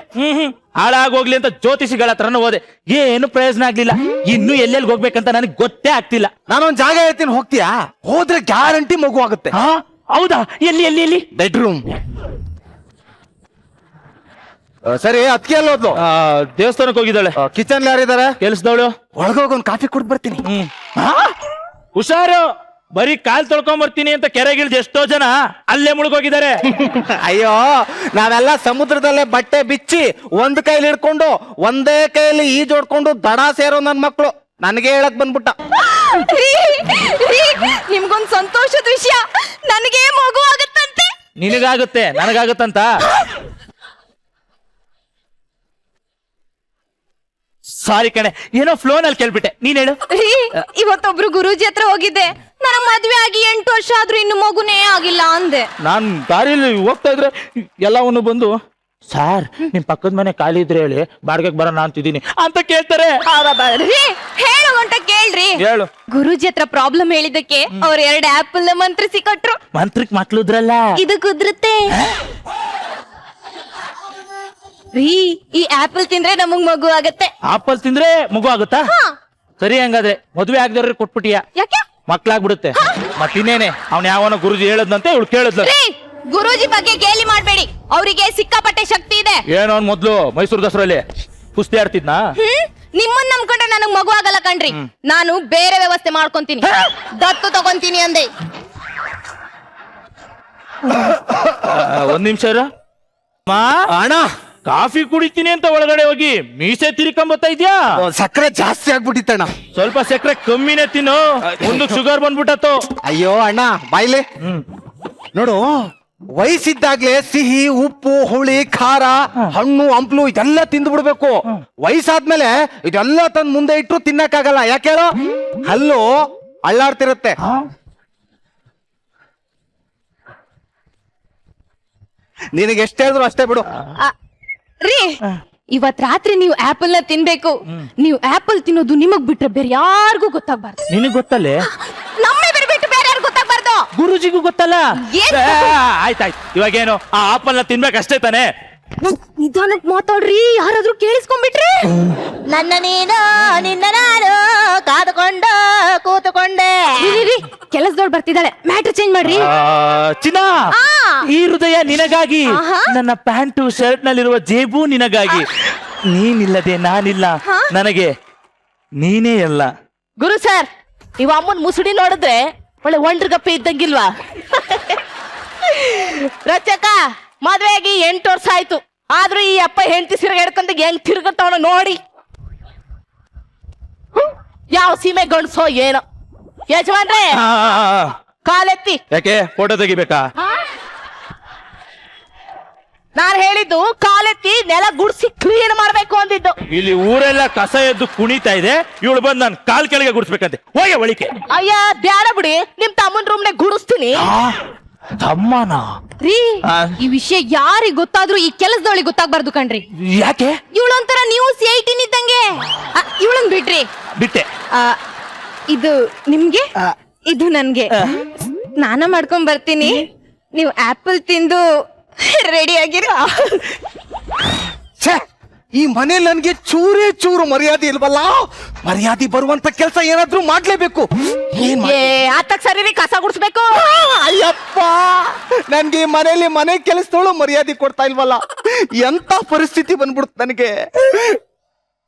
ಹಾಳಾಗೋಗ್ಲಿ ಅಂತ ಜ್ಯೋತಿಷಿಗಳ ಹತ್ರನೂ ಹೋದೆ, ಏನು ಪ್ರಯೋಜನ ಆಗ್ಲಿಲ್ಲ. ಇನ್ನು ಎಲ್ಲೆಲ್ಲಿ ಹೋಗ್ಬೇಕಂತ ನನಗೆ ಗೊತ್ತೇ ಆಗ್ತಿಲ್ಲ. ನಾನೊಂದ್ ಜಾಗ ಹೇಳ್ತೀನಿ, ಹೋಗ್ತೀಯಾ? ಹೋದ್ರೆ ಗ್ಯಾರಂಟಿ ಮಗು ಆಗುತ್ತೆ. ಹೌದಾ? ಎಲ್ಲಿ ಎಲ್ಲಿ ಎಲ್ಲಿ? ಬೆಡ್ರೂಮ್. ಸರಿ, ಅದಕ್ಕೆ ಎಲ್ಲ ಹೋದ್ಲು? ದೇವಸ್ಥಾನಕ್ಕೆ ಹೋಗಿದ್ದಾಳೆ. ಕಿಚನ್ ಯಾರಿದ್ದಾರೆ? ಕೆಲ್ಸದವಳು. ಒಳಗೋಗಿ ಒಂದ್ ಕಾಫಿ ಕುಡ್ ಬರ್ತೀನಿ. ಹುಷಾರು, ಬರೀ ಕಾಲ್ ತೊಳ್ಕೊಂಡ್ ಬರ್ತೀನಿ ಅಂತ ಕೆರೆಗಿಳ್ದು ಎಷ್ಟೋ ಜನ ಅಲ್ಲೇ ಮುಳುಗೋಗಿದ್ದಾರೆ. ಅಯ್ಯೋ, ನಾವೆಲ್ಲ ಸಮುದ್ರದಲ್ಲೇ ಬಟ್ಟೆ ಬಿಚ್ಚಿ ಒಂದ್ ಕೈಲಿ ಹಿಡ್ಕೊಂಡು ಒಂದೇ ಕೈಯಲ್ಲಿ ಈಜೋಡ್ಕೊಂಡು ದಡ ಸೇರೋ ನನ್ ಮಕ್ಳು. ನನಗೆ ಹೇಳಕ್ ಬಂದ್ಬಿಟ್ಟ. ನಿಮ್ಗೊಂದ್ ಸಂತೋಷದ ವಿಷಯ, ನನಗೆ ಮಗು ಆಗುತ್ತಂತೆ. ನಿನಗಾಗುತ್ತೆ, ನನಗಾಗುತ್ತಂತ? ಸಾರಿ ಕಣೆ, ಏನೋ ಫ್ಲೋನಲ್ಲಿ ಕೇಳ್ಬಿಟ್ಟೆ, ನೀನ್ ಹೇಳು. ಇವತ್ತೊಬ್ರು ಗುರೂಜಿ ಹತ್ರ ಹೋಗಿದ್ದೆ. ನನ್ನ ಮದ್ವೆ ಆಗಿ 8 ವರ್ಷ ಆದ್ರೂ ಇನ್ನು ಮಗುನೇ ಆಗಿಲ್ಲ ಅಂದೆ. ನಾನ್ ದಾರಿಯಲ್ಲಿ ಹೋಗ್ತಾ ಇದ್ರೆ ಎಲ್ಲವನ್ನು ಬಂದು, ಸಾರ್ ನಿಮ್ ಪಕ್ಕದ ಮನೆ ಖಾಲಿ ಇದ್ರೆ ಹೇಳಿ, ಬಾಡಿಗೆಗೆ ಬರೋಣ ಅಂತಿದ್ದೀನಿ ಅಂತ ಕೇಳ್ತಾರೆ. ಹೇಳು ಗಂಟ ಕೇಳ್ರಿ. ಹೇಳು. ಗುರೂಜಿ ಹತ್ರ ಪ್ರಾಬ್ಲಮ್ ಹೇಳಿದಕ್ಕೆ ಅವ್ರ 2 ಆಪಲ್ ಮಂತ್ರಿಸಿ ಕೊಟ್ರು. ಮಂತ್ರಕ್ ಮಕ್ಳುದ್ರಲ್ಲ, ಇದು ಕುದ್ರುತ್ತೆ ರೀ. ಈ ಆಪಲ್ ತಿಂದ್ರೆ ನಮಗ್ ಮಗು ಆಗತ್ತೆ. ಆಪಲ್ ತಿಂದ್ರೆ ಮಗು ಆಗುತ್ತಾ? ಸರಿ, ಹಂಗಾದ್ರೆ ಮದುವೆ ಆಗದವ್ರಿಗೆ ಕೊಟ್ಬಿಟ್ಟಿಯಾ, ಯಾಕೆ? ಮಕ್ಳಾಗ್ಬಿಡುತ್ತೆ. ಮತ್ತಿನ್ನೇನೆ, ಅವ್ನ ಯಾವನೋ ಗುರುಜಿ ಹೇಳದ್ನಂತೆ, ಇವಳು ಕೇಳದ್ಲ. ಗುರೂಜಿ ಬಗ್ಗೆ ಗೇಲಿ ಮಾಡ್ಬೇಡಿ, ಅವರಿಗೆ ಸಿಕ್ಕಾಪಟ್ಟೆ ಶಕ್ತಿ ಇದೆ. ಏನೋ ಅವ್ನ್ ಮೊದ್ಲು ಮೈಸೂರು ದಸರಲ್ಲಿ ಕುಸ್ತಿ ಆಡ್ತಿದ್ನಾ? ನಿಮ್ಮನ್ನ ನಂಬ್ಕೊಂಡ್ರೆ ನನಗ್ ಮಗು ಆಗಲ್ಲ ಕಣ್ರಿ. ನಾನು ಬೇರೆ ವ್ಯವಸ್ಥೆ ಮಾಡ್ಕೊಂತೀನಿ, ದತ್ತು ತಗೊಂತೀನಿ ಅಂದೆ. ಒಂದ್ ನಿಮಿಷ ಇರು. ಅಣ್ಣ, ಕಾಫಿ ಕುಡಿತೀನಿ ಅಂತ ಒಳಗಡೆ ಹೋಗಿ ಮೀಸೆ ತಿರ್ಕೊಂಬತ್ತಾ ಇದ್ಯಾ? ಸಕ್ಕರೆ ಜಾಸ್ತಿ ಆಗ್ಬಿಟ್ಟಿತ್ತಣ್ಣ. ಸ್ವಲ್ಪ ಸಕ್ಕರೆ ಕಮ್ಮಿನೇ ತಿನ್ನು, ಮುಂದಕ್ಕೆ ಶುಗರ್ ಬಂದ್ಬಿಟ್ಟತ್ತು. ಅಯ್ಯೋ ಅಣ್ಣ, ಬಾಯ್ಲೆ ನೋಡು, ವಯಸ್ಸಿದ್ದಾಗ್ಲೇ ಸಿಹಿ, ಉಪ್ಪು, ಹುಳಿ, ಖಾರ, ಹಣ್ಣು, ಹಂಪ್ಲು ಇದೆಲ್ಲ ತಿಂದು ಬಿಡ್ಬೇಕು. ವಯಸ್ಸಾದ್ಮೇಲೆ ಇದೆಲ್ಲ ತಂದ್ ಮುಂದೆ ಇಟ್ರು ತಿನ್ನಕ್ಕಾಗಲ್ಲ. ಯಾಕೆ ಹೇಳೋ? ಹಲ್ಲು ಅಳ್ಳಾಡ್ತಿರತ್ತೆ. ನಿನಗೆ ಎಷ್ಟ ಹೇಳಿದ್ರು ಅಷ್ಟೇ ಬಿಡು. ರೀ, ಇವತ್ ರಾತ್ರಿ ನೀವು ಆಪಲ್ ನ ತಿನ್ಬೇಕು. ನೀವು ಆಪಲ್ ತಿನ್ನೋದು ನಿಮಗ್ ಬಿಟ್ರೆ ಬೇರೆ ಯಾರಿಗೂ ಗೊತ್ತಾಗ್ಬಾರ್ದು. ನಿನಗ್ ಗೊತ್ತಲ್ಲೇ? ನಮ್ಮಿಬ್ಬರು ಬಿಟ್ಟು ಬೇರೆ ಯಾರು ಗೊತ್ತಾಗ್ಬಾರ್ದು. ಗುರುಜಿಗೂ ಗೊತ್ತಲ್ಲ? ಏನ್? ಆಯ್ತಾಯ್ತು, ಇವಾಗೇನು ಆ ಆಪಲ್ ನ ತಿನ್ಬೇಕಷ್ಟೇ ತಾನೆ? ನಿಧಾನಕ್ ಮಾತಾಡ್ರಿ, ಯಾರಾದ್ರೂ ಕೇಳಿಸ್ಕೊಂಡ್ಬಿಟ್ರೆ. ನನ್ನ ನೀನು ನಿನ್ನ ನಾನು ಕಾದುಕೊಂಡು ಕೂತುಕೊಂಡೆ. ಕೆಲಸದವ್ರು ಬರ್ತಿದ್ದಾಳೆ, ಮ್ಯಾಟ್ರ್ ಚೇಂಜ್ ಮಾಡ್ರಿ. ಚಿನ್ನ, ಈ ಹೃದಯ ನಿನಗಾಗಿ, ನನ್ನ ಪ್ಯಾಂಟು ಶರ್ಟ್ ನಲ್ಲಿರುವ ಜೇಬು ನಿನಗಾಗಿ. ನೀನಿಲ್ಲದೆ ನಾನಿಲ್ಲ, ನನಗೆ ನೀನೇ ಎಲ್ಲ. ಗುರು ಸರ್, ಇವ ಅಮ್ಮನ್ ಮುಸುಡಿ ನೋಡಿದ್ರೆ ಒಳ್ಳೆ ಒಂಡ್ರಗಪ್ಪೆ ಇದ್ದಂಗಿಲ್ವಾ? ರಚಕ ಮದ್ವೆಯಾಗಿ 8 ವರ್ಷ ಆಯ್ತು, ಆದ್ರೂ ಈ ಅಪ್ಪ ಹೆಂಡತಿ ಸಿರಗ ಹಿಡ್ಕೊಂಡ ಹೆಂಗ್ ತಿರ್ಗತ್ತವನ ನೋಡಿ. ಯಾವ ಸೀಮೆ ಗಂಡ್ಸೋ ಏನೋ. ಯಜಮಾನ್ರೆ, ಕಾಲೆತ್ತಿ. ಯಾಕೆ ಫೋಟೋ ತೆಗಿಬೇಕಾ? ನಾನ್ ಹೇಳಿದ್ದು ಕಾಲೆತ್ತಿ ನೆಲ ಗುಡ್ಸಿ ಕ್ಲೀನ್ ಮಾಡ್ಬೇಕು ಅಂದಿದ್ದು. ಇಲ್ಲಿ ಊರೆಲ್ಲ ಕಸ ಎದ್ದು ಕುಣಿತಾ ಇದೆ, ಇವಳು ಬಂದು ನಾನು ಕಾಲ್ ಕೆಳಗೆ ಗುಡಿಸ್ಬೇಕಂತೆ. ಹೋಗಿ ಒಳಿಕೆ. ಅಯ್ಯ ಬ್ಯಾಡ ಬಿಡಿ, ನಿಮ್ ತಮ್ಮನ್ ರೂಮ್ನೆ ಗುಡಿಸ್ತೀನಿ. ತಮ್ಮನ ರೀ ಆ. ಈ ವಿಷಯ ಯಾರಿಗ್ ಗೊತ್ತಾದ್ರೂ ಈ ಕೆಲಸದೊಳಗೆ ಗೊತ್ತಾಗ್ಬಾರ್ದು ಕಣ್ರಿ. ಯಾಕೆ ಇವಳೊಂಥರ ನ್ಯೂಸ್ 18 ಇದ್ದಂಗೆ. ಇವಳನ್ ಬಿಡ್ರಿ. ಬಿಟ್ಟೆ? ಆ, ಇದು ನಿಮ್ಗೆ, ಇದು ನನ್ಗೆ. ಸ್ನಾನ ಮಾಡ್ಕೊಂಡ್ ಬರ್ತೀನಿ, ನೀವು ಆಪಲ್ ತಿಂದು ರೆಡಿ ಆಗಿರ. ಈ ಮನೇಲಿ ನನ್ಗೆ ಚೂರೇ ಚೂರು ಮರ್ಯಾದೆ ಇಲ್ವಲ್ಲ. ಮರ್ಯಾದೆ ಬರುವಂತ ಕೆಲಸ ಏನಾದ್ರೂ ಮಾಡ್ಲೇಬೇಕು. ಏನ್ ಆತಕ್ ಸರಿ ಕಸ ಗುಡಿಸ್ಬೇಕು. ಅಯ್ಯಪ್ಪ, ನನ್ಗೆ ಈ ಮನೇಲಿ ಮನೆ ಕೆಲಸದವಳು ಮರ್ಯಾದೆ ಕೊಡ್ತಾ ಇಲ್ವಲ್ಲ. ಎಂತ ಪರಿಸ್ಥಿತಿ ಬಂದ್ಬಿಡ್ತು ನನಗೆ.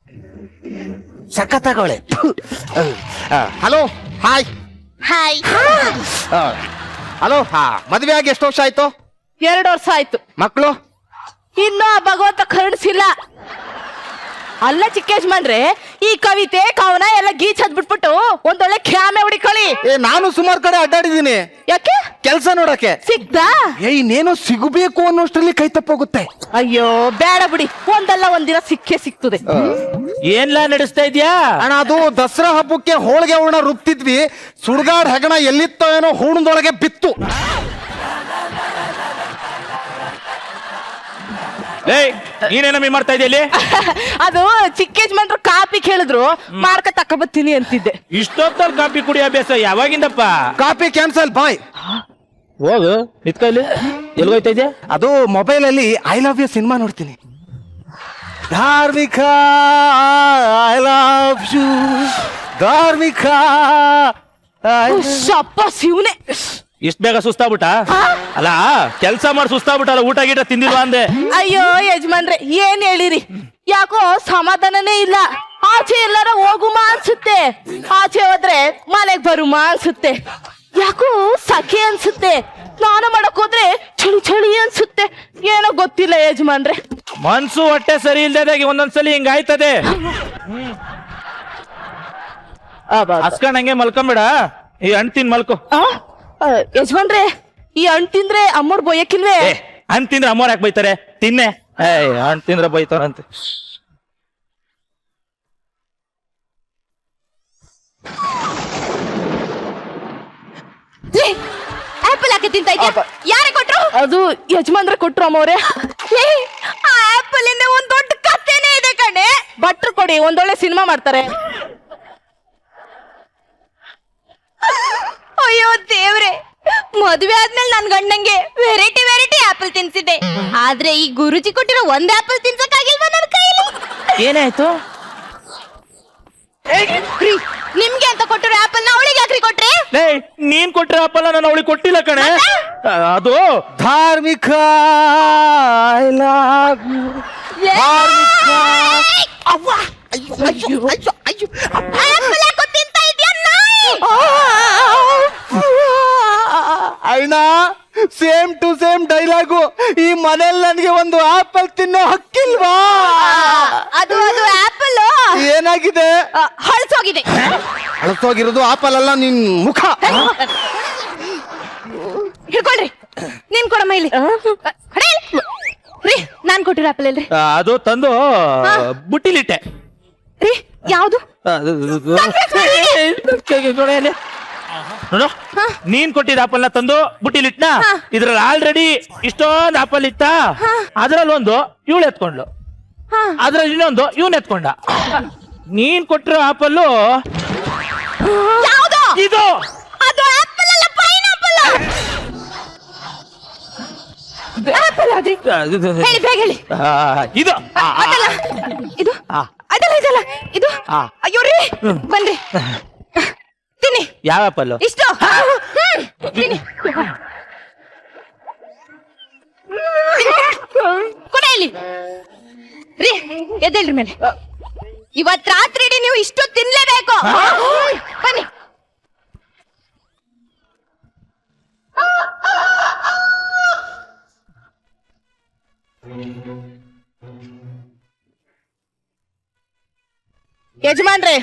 ಸಖತ್ತಾಗವಳೆ. Hello, hi. ಹಾಯ್. ಹಲೋ, ಮದ್ವೆ ಆಗಿ ಎಷ್ಟು ವರ್ಷ ಆಯ್ತು? 2 ವರ್ಷ ಆಯ್ತು. ಮಕ್ಕಳು? ಇನ್ನು ಆ ಭಗವಂತ ಕರುಣಿಸಿಲ್ಲ. ಅಲ್ಲ ಚಿಕ್ಕ ಯಜಮಾನ್ರೆ, ಈ ಕವಿತೆ ಕವನ ಎಲ್ಲ ಗೀಚ್ ಹದ್ಬಿಟ್ಬಿಟ್ಟು ಒಂದೊಳ್ಳೆ ಖ್ಯಾಮೆ ಹುಡಿಕೊಳ್ಳಿ. ನಾನು ಸುಮಾರು ಕಡೆ ಅಡ್ಡಾಡಿದೀನಿ. ಯಾಕೆ? ಕೆಲಸ ನೋಡಕ್ಕೆ. ಸಿಕ್ತಾ? ಇನ್ನೇನೋ ಸಿಗಬೇಕು ಅನ್ನೋಷ್ಟರಲ್ಲಿ ಕೈ ತಪ್ಪೋಗುತ್ತೆ. ಅಯ್ಯೋ ಬೇಡ ಬಿಡಿ, ಒಂದಲ್ಲ ಒಂದಿನ ಸಿಕ್ಕೇ ಸಿಕ್ತದೆ. ಏನ್ಲಾ ನಡೆಸ್ತಾ ಇದ್ಯಾ? ಅಣ್ಣ, ಅದು ದಸರಾ ಹಬ್ಬಕ್ಕೆ ಹೋಳಿಗೆ ಹೂರ್ಣ ರುಬ್ತಿದ್ವಿ. ಸುಡ್ಗಾಡ್ ಹೆಗಣ ಎಲ್ಲಿತ್ತೋ ಏನೋ ಹೂಣದೊಳಗೆ ಬಿತ್ತು. ನೀನೇನಮ್ಮಿ ಮಾಡ್ತಾ ಇದೆಯಾ ಇಲ್ಲಿ? ಅದು ಚಿಕ್ಕ ಯಜಮಾನ್ರು ಕಾಪಿ ಕೇಳಿದ್ರು, ಮಾಡ್ಕ ತಕ್ಕ ಬರ್ತೀನಿ ಅಂತಿದ್ದೆ. ಇಷ್ಟೊತ್ತಲ್ಲಿ ಕಾಪಿ ಕುಡಿಯೋ ಅಭ್ಯಾಸ ಯಾವಾಗಿಂದಪ್ಪ? ಕಾಪಿ ಕ್ಯಾನ್ಸಲ್, ಬಾಯ್. ಹೋಗು ನಿತ್ಕ ಇಲ್ಲಿ. ಎಲ್ಗೋಯ್ತಾ ಇದೆಯಾ? ಅದು ಮೊಬೈಲ್ ಅಲ್ಲಿ ಐ ಲವ್ ಯು ಸಿನಿಮಾ ನೋಡ್ತೀನಿ. ಧಾರ್ಮಿಕ ಐ ಲವ್ ಯು, ಧಾರ್ಮಿಕ. ಶಪ್ಪ ಶಿವನೇ, ಇಷ್ಟ ಬೇಗ ಸುಸ್ತಾಗ್ಬಿಟ್ಟ? ಅಲ್ಲ ಕೆಲ್ಸ ಮಾಡಿ ಸುಸ್ತಾಗ್ಬಿಟ್ಟಲ್ಲ, ಊಟ ಗೀಟ ತಿಂದಿಲ್ವಾ ಅಂದೆ. ಅಯ್ಯೋ ಯಜಮಾನ್ರೆ ಏನ್ ಹೇಳಿರಿ, ಯಾಕೋ ಸಮಾಧಾನನೇ ಇಲ್ಲ. ಆಚೆ ಎಲ್ಲಾರ ಹೋಗುಮಾ ಅನ್ಸುತ್ತೆ, ಆಚೆ ಹೋದ್ರೆ ಮನೆಗ್ ಬರುಮಾ ಅನ್ಸುತ್ತೆ. ಯಾಕೋ ಸಖೆ ಅನ್ಸುತ್ತೆ, ಸ್ನಾನ ಮಾಡಕ್ ಹೋದ್ರೆ ಚಳಿ ಚಳಿ ಅನ್ಸುತ್ತೆ. ಏನೋ ಗೊತ್ತಿಲ್ಲ ಯಜಮಾನ್ರೆ. ಮನ್ಸು ಹೊಟ್ಟೆ ಸರಿ ಇಲ್ದಾಗ ಒಂದೊಂದ್ಸಲಿ ಹಿಂಗಾಯ್ತದೆ. ಹಸ್ಕೊಂಡಂಗೆ ಮಲ್ಕೊಂಬೇಡ, ಈ ಹಣ್ಣು ತಿನ್ ಮಲ್ಕೊ. ಯಜಮಾನ್ರೆ, ಈ ಹಣ್ಣು ತಿಂದ್ರೆ ಅಮ್ಮೋರ್ ಬೊಯ್ಯಕ್ಕಿಲ್ವೇ? ಹಣ್ಣು ತಿಂದ್ರೆ ಅಮ್ಮೋರ್ ಯಾಕೆ ಬೈತಾರೆ? ತಿನ್ನೆ. ಹಣ್ಣು ತಿಂದ್ರೆ ಬೈತಾರಂತೆ. ಆಪಲ್ ಯಾಕೆ ತಿಂತ ಇದ್ಯಾ? ಯಾರೇ ಕೊಟ್ರು? ಅದು ಯಜಮಾನ್ರೆ ಕೊಟ್ರು ಅಮ್ಮವ್ರೆ. ಆ ಆಪಲ್ ಇಂದ ಒಂದ್ ದೊಡ್ಡ ಕಥೆನೇ ಇದೆ ಕಣೆ. ಭಟ್ರು ಕೊಡಿ, ಒಂದೊಳ್ಳೆ ಸಿನಿಮಾ ಮಾಡ್ತಾರೆ. ಅಯ್ಯೋ ದೇವ್ರೆ, ಮದುವೆ ಆದ್ಮೇಲೆ ನನ್ ಗಂಡಂಗೆ ವೆರೈಟಿ ವೆರೈಟಿ ಆಪಲ್ ತಿನ್ಸಿದ್ದೆ. ಆದ್ರೆ ಈ ಗುರುಜಿ ಕೊಟ್ಟಿರೋ ಒಂದ್ ಆಪಲ್ ತಿನ್ಸಕ್ಕಾಗಿಲ್ವಾ ನನ್ನ ಕೈಲಿ? ಏನಾಯ್ತು? ನಿಮ್ಗೆ ಅಂತ ಕೊಟ್ಟಿರೋ ಆಪಲ್ ನ ಅವಳಿಗೆ ಯಾಕ್ರಿ ಕೊಟ್ರಿ? ನೀನ್ ಕೊಟ್ರೆ ಆಪಲ್ ನಾನು ಅವಳಿಗೆ ಕೊಟ್ಟಿಲ್ಲ ಕಣೆ. ಅದು ಧಾರ್ಮಿಕ ಐ ಲವ್ ಯು, ಧಾರ್ಮಿಕ. ಆಪಲ್ ಯಾಕೋ ತಿಂತ ಇದ್ಯಾ ನಾಯಿ? ಅಣ್ಣ, ಸೇಮ್ ಟು ಸೇಮ್ ಡೈಲಾಗು. ಈ ಮನೇಲಿ ನನಗೆ ಒಂದು ಆಪಲ್ ತಿನ್ನೋ ಹಕ್ಕಿಲ್ವಾ? ಅದು ಅದು ಆಪಲ್ ಏನಾಗಿದೆ? ಹಳಸೋಗಿದೆ. ಅಳಸೋಗಿರೋದು ಆಪಲ್ ಅಲ್ಲ, ನಿನ್ ಮುಖ. ಹಿಡ್ಕೊಳ್ರಿ, ನೀನ್ ಕೊಡಮ್ಮ ಇಲ್ಲಿ. ರೀ, ನಾನ್ ಕೊಟ್ಟಿರೋ ಆಪಲ್ ಇಲ್ರಿ. ಅದು ತಂದು ಬುಟ್ಟಿಲಿಟ್ಟೆ. ರೀ, ಯಾವ್ದು? ನೋಡು, ನೀನ್ ಕೊಟ್ಟಿದ್ದ ಆಪಲ್ ನ ತಂದು ಬುಟ್ಟಿಲಿಟ್ನ. ಇದ್ರಲ್ಲಿ ಆಲ್ರೆಡಿ ಇಷ್ಟೊಂದು ಆಪಲ್ ಇತ್ತ. ಅದ್ರಲ್ಲಿ ಒಂದು ಇವಳು ಎತ್ಕೊಂಡ್ಲು, ಅದ್ರಲ್ಲಿ ಇನ್ನೊಂದು ಇವನ್ ಎತ್ಕೊಂಡ. ನೀನ್ ಕೊಟ್ಟಿರೋ ಆಪಲ್ಲು ಯಾವ್ದು? ಇದು. ಅದು ಆಪಲ್ ಅಲ್ಲ, ಪೈನಾಪಲ್. ಆಪಲ್ ಅದ್ರಿ. ಹೇಳಿ, ಬೇಗ ಹೇಳಿ. ಇದು ಅದಲ್ಲ, ಇದು ಅದಲ್ಲ, ಇದಲ್ಲ, ಇದು. ಅಯ್ಯೋ ರೀ, ಬನ್ರಿ ತಿನ್ನಿ. ಯಾವ ಆಪಲ್ಲು? ಇಷ್ಟು ತಿನ್ನಿ. ಕೊಡ ಇಲ್ಲಿ. ರೀ, ಎದ್ದೇಳ್ರಿ ಮೇಲೆ. ಇವತ್ ರಾತ್ರಿ ಇಡೀ ನೀವು ಇಷ್ಟು ತಿನ್ಲೇಬೇಕು. ಬನ್ನಿ. ಯಜಮಾನ್ರೆ,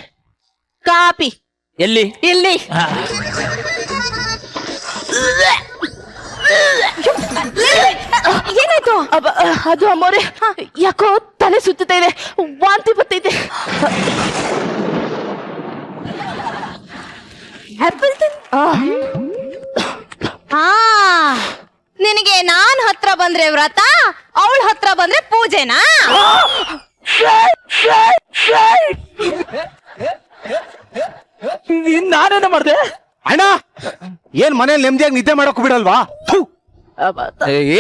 ಕಾಪಿ ಎಲ್ಲಿ? ಇಲ್ಲಿ. ಏನಾಯ್ತು? ಅದು ಅಮ್ಮೋರೆ, ಯಾಕೋ ತಲೆ ಸುತ್ತಾ ಇದೆ, ವಾಂತಿ ಬರ್ತೈತೆ. ಆಪಲ್ ತಿನ್. ಹಾ ನಿನಗೆ ನಾನ್ ಹತ್ರ ಬಂದ್ರೆ ವ್ರತ, ಅವಳ ಹತ್ರ ಬಂದ್ರೆ ಪೂಜೆನಾ? ನಾನೇನ ಮಾಡ್ದೆ? ಅಣ್ಣ ಏನ್ ಮನೇಲಿ ನೆಮ್ಮದಿಯಾಗಿ ನಿದ್ದೆ ಮಾಡಕ್ ಬಿಡಲ್ವಾ? ಥು,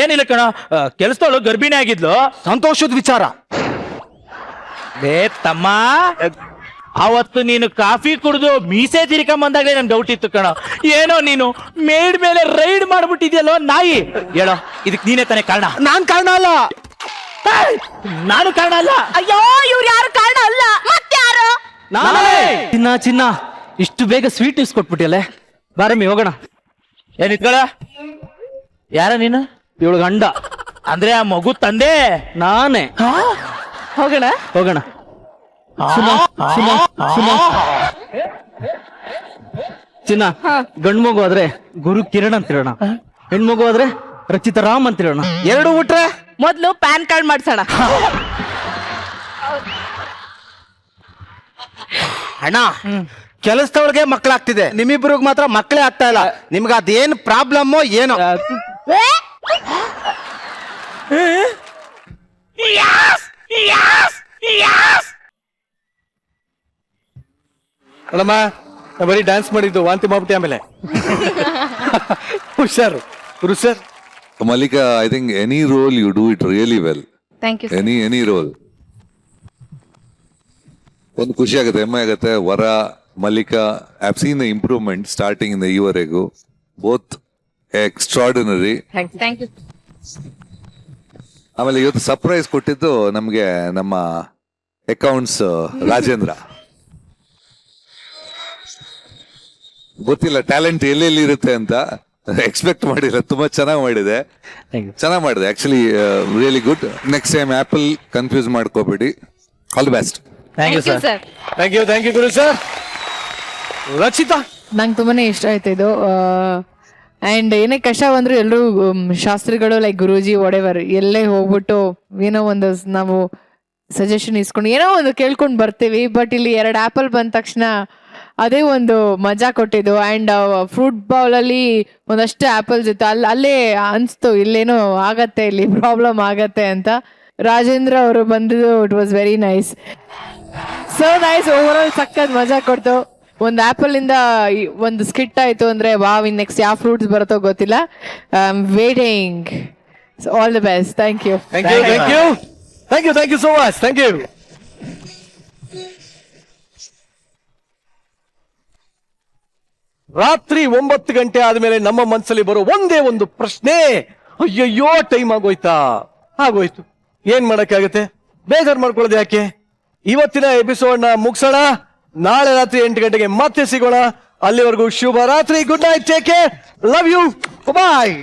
ಏನಿಲ್ಲ ಕಣ, ಕೆಲ್ಸದವಳು ಗರ್ಭಿಣಿ ಆಗಿದ್ಲು. ಸಂತೋಷದ ವಿಚಾರ. ಲೇ ತಮ್ಮ, ಅವತ್ತು ನೀನು ಕಾಫಿ ಕುಡಿದು ಮೀಸೆ ತಿರ್ಕೊಂಬಂದಾಗಲೇ ನನ್ ಡೌಟ್ ಇತ್ತು ಕಣ. ಏನೋ ನೀನು ಮೇಡ್ ಮೇಲೆ ರೈಡ್ ಮಾಡ್ಬಿಟ್ಟಿದ್ಯಲ್ಲೋ ನಾಯಿ. ಹೇಳೋ, ಇದಕ್ ನೀನೇ ತಾನೇ ಕಾರಣ? ನಾನ್ ಕಾರಣ ಅಲ್ಲ. ನಾನು ಕಾರಣ ಅಲ್ಲ. ಅಯ್ಯೋ ಇವ್ರು ಯಾರು ಕಾರಣ ಅಲ್ಲ, ಮತ್ಯಾರು? ಚಿನ್ನ ಚಿನ್ನ ಇಷ್ಟು ಬೇಗ ಸ್ವೀಟ್ ನ್ಯೂಸ್ ಕೊಟ್ಬಿಟ್ಟಿಯಲ್ಲೇ. ಬಾರಮ್ಮಿ ಹೋಗೋಣ. ಏನಿತ್ಗಳ? ಯಾರ ನೀನು? ಇವಳು ಗಂಡ ಅಂದ್ರೆ ಆ ಮಗು ತಂದೆ ನಾನೇ. ಹೋಗೋಣ. ಹೋಗೋಣ. ಚಿನ್ನ, ಗಂಡು ಮಗು ಆದ್ರೆ ಗುರು ಕಿರಣ್ ಅಂತಿರೋಣ, ಹೆಣ್ಮಗು ಆದ್ರೆ ರಚಿತಾ ರಾಮ್ ಅಂತಿರೋಣ. ಎರಡು ಬಿಟ್ರೆ ಮೊದ್ಲು ಪ್ಯಾನ್ ಕಾರ್ಡ್ ಮಾಡ್ಸೋಣ. ಅಣ್ಣ ಕೆಲಸದೊಳಗೆ ಮಕ್ಕಳಾಗ್ತಿದೆ, ನಿಮ್ಮಿಬ್ರಿಗೆ ಮಾತ್ರ ಮಕ್ಕಳೇ ಆಗ್ತಾ ಇಲ್ಲ. ನಿಮ್ಗೆ ಅದೇನ್ ಪ್ರಾಬ್ಲಮ್ಮೋ ಏನೋ. ಅಲ್ಲಮ್ಮ, ನಾ ಬರೀ ಡ್ಯಾನ್ಸ್ ಮಾಡಿದ್ದು, ವಾಂತಿ ಮಾಡ್ಬಿಟ್ಟೆ ಆಮೇಲೆ. ಹುಷಾರು ಗುರು sir. Malika, I think any role you do it really well. Thank you. Any role. ಒಂದು ಖುಷಿ ಆಗುತ್ತೆ, ಹೆಮ್ಮೆ ಆಗುತ್ತೆ. ವರ, Mallika, I have seen the improvement starting ಇಂದ ಈವರೆಗೂ. Both extraordinary. Thank you. ಆಮೇಲೆ ಇವತ್ತು ಸರ್ಪ್ರೈಸ್ ಕೊಟ್ಟಿದ್ದು ನಮ್ಗೆ ನಮ್ಮ ಅಕೌಂಟ್ಸ್ ರಾಜೇಂದ್ರ. ಗೊತ್ತಿಲ್ಲ ಟ್ಯಾಲೆಂಟ್ ಎಲ್ಲೆಲ್ಲಿ ಇರುತ್ತೆ ಅಂತ, ಎಕ್ಸ್ಪೆಕ್ಟ್ ಮಾಡಿಲ್ಲ. ತುಂಬಾ ಚೆನ್ನಾಗಿ ಮಾಡಿದೆ, ಚೆನ್ನಾಗಿ ಮಾಡಿದೆ. Actually really good. Next time apple confuse ಮಾಡ್ಕೋಬೇಡಿ. All the best. Thank you sir. Thank you ಗುರು ಸರ್. ರಚಿತಾ, ನಂಗೆ ತುಂಬಾನೇ ಇಷ್ಟ ಆಯ್ತು ಇದು. ಅಂಡ್ ಏನೇ ಕಷ್ಟ ಬಂದ್ರು ಎಲ್ಲರೂ ಶಾಸ್ತ್ರಿಗಳು ಲೈಕ್ ಗುರೂಜಿ ವಾಡೆವರ್ ಎಲ್ಲೇ ಹೋಗ್ಬಿಟ್ಟು ಏನೋ ಒಂದು ನಾವು ಸಜೆಷನ್ ಇಸ್ಕೊಂಡು ಏನೋ ಒಂದು ಕೇಳ್ಕೊಂಡು ಬರ್ತೀವಿ. ಬಟ್ ಇಲ್ಲಿ 2 ಆಪಲ್ ಬಂದ ತಕ್ಷಣ ಅದೇ ಒಂದು ಮಜಾ ಕೊಟ್ಟಿದ್ದು. ಅಂಡ್ ಫ್ರೂಟ್ ಬೌಲಲ್ಲಿ ಒಂದಷ್ಟು ಆಪಲ್ಸ್ ಇತ್ತು, ಅಲ್ಲೇ ಅನಿಸ್ತು ಇಲ್ಲೇನೋ ಆಗತ್ತೆ, ಇಲ್ಲಿ ಪ್ರಾಬ್ಲಮ್ ಆಗತ್ತೆ ಅಂತ. ರಾಜೇಂದ್ರ ಅವರು ಬಂದಿದ್ದು it was very nice, so nice. Over all ಸಕ್ಕತ್ ಮಜಾ ಕೊಡ್ತು. ಒಂದು ಆಪಲ್ ಇಂದ ಒಂದು ಸ್ಕಿಟ್ ಆಯ್ತು ಅಂದ್ರೆ ವಾವ್, ಇನ್ ನೆಕ್ಸ್ಟ್ ಯಾವ ಫ್ರೂಟ್ಸ್ ಬರುತ್ತೋ ಗೊತ್ತಿಲ್ಲ. Waiting. All the best. Thank you so much. Thank you. ರಾತ್ರಿ 9 ಗಂಟೆ ಆದ್ಮೇಲೆ ನಮ್ಮ ಮನಸ್ಸಲ್ಲಿ ಬರೋ ಒಂದೇ ಒಂದು ಪ್ರಶ್ನೆ, ಅಯ್ಯಯ್ಯೋ ಟೈಮ್ ಆಗೋಯ್ತು, ಏನ್ ಮಾಡಕ್ಕಾಗತ್ತೆ, ಬೇಜಾರ್ ಮಾಡ್ಕೊಳ್ಳೋದು ಯಾಕೆ? ಇವತ್ತಿನ ಎಪಿಸೋಡ್ ನ ಮುಗಿಸೋಣ. ನಾಳೆ ರಾತ್ರಿ 8 ಗಂಟೆಗೆ ಮತ್ತೆ ಸಿಗೋಣ. ಅಲ್ಲಿವರೆಗೂ ಶುಭ ರಾತ್ರಿ. Good night. Take care. Love you. Bye.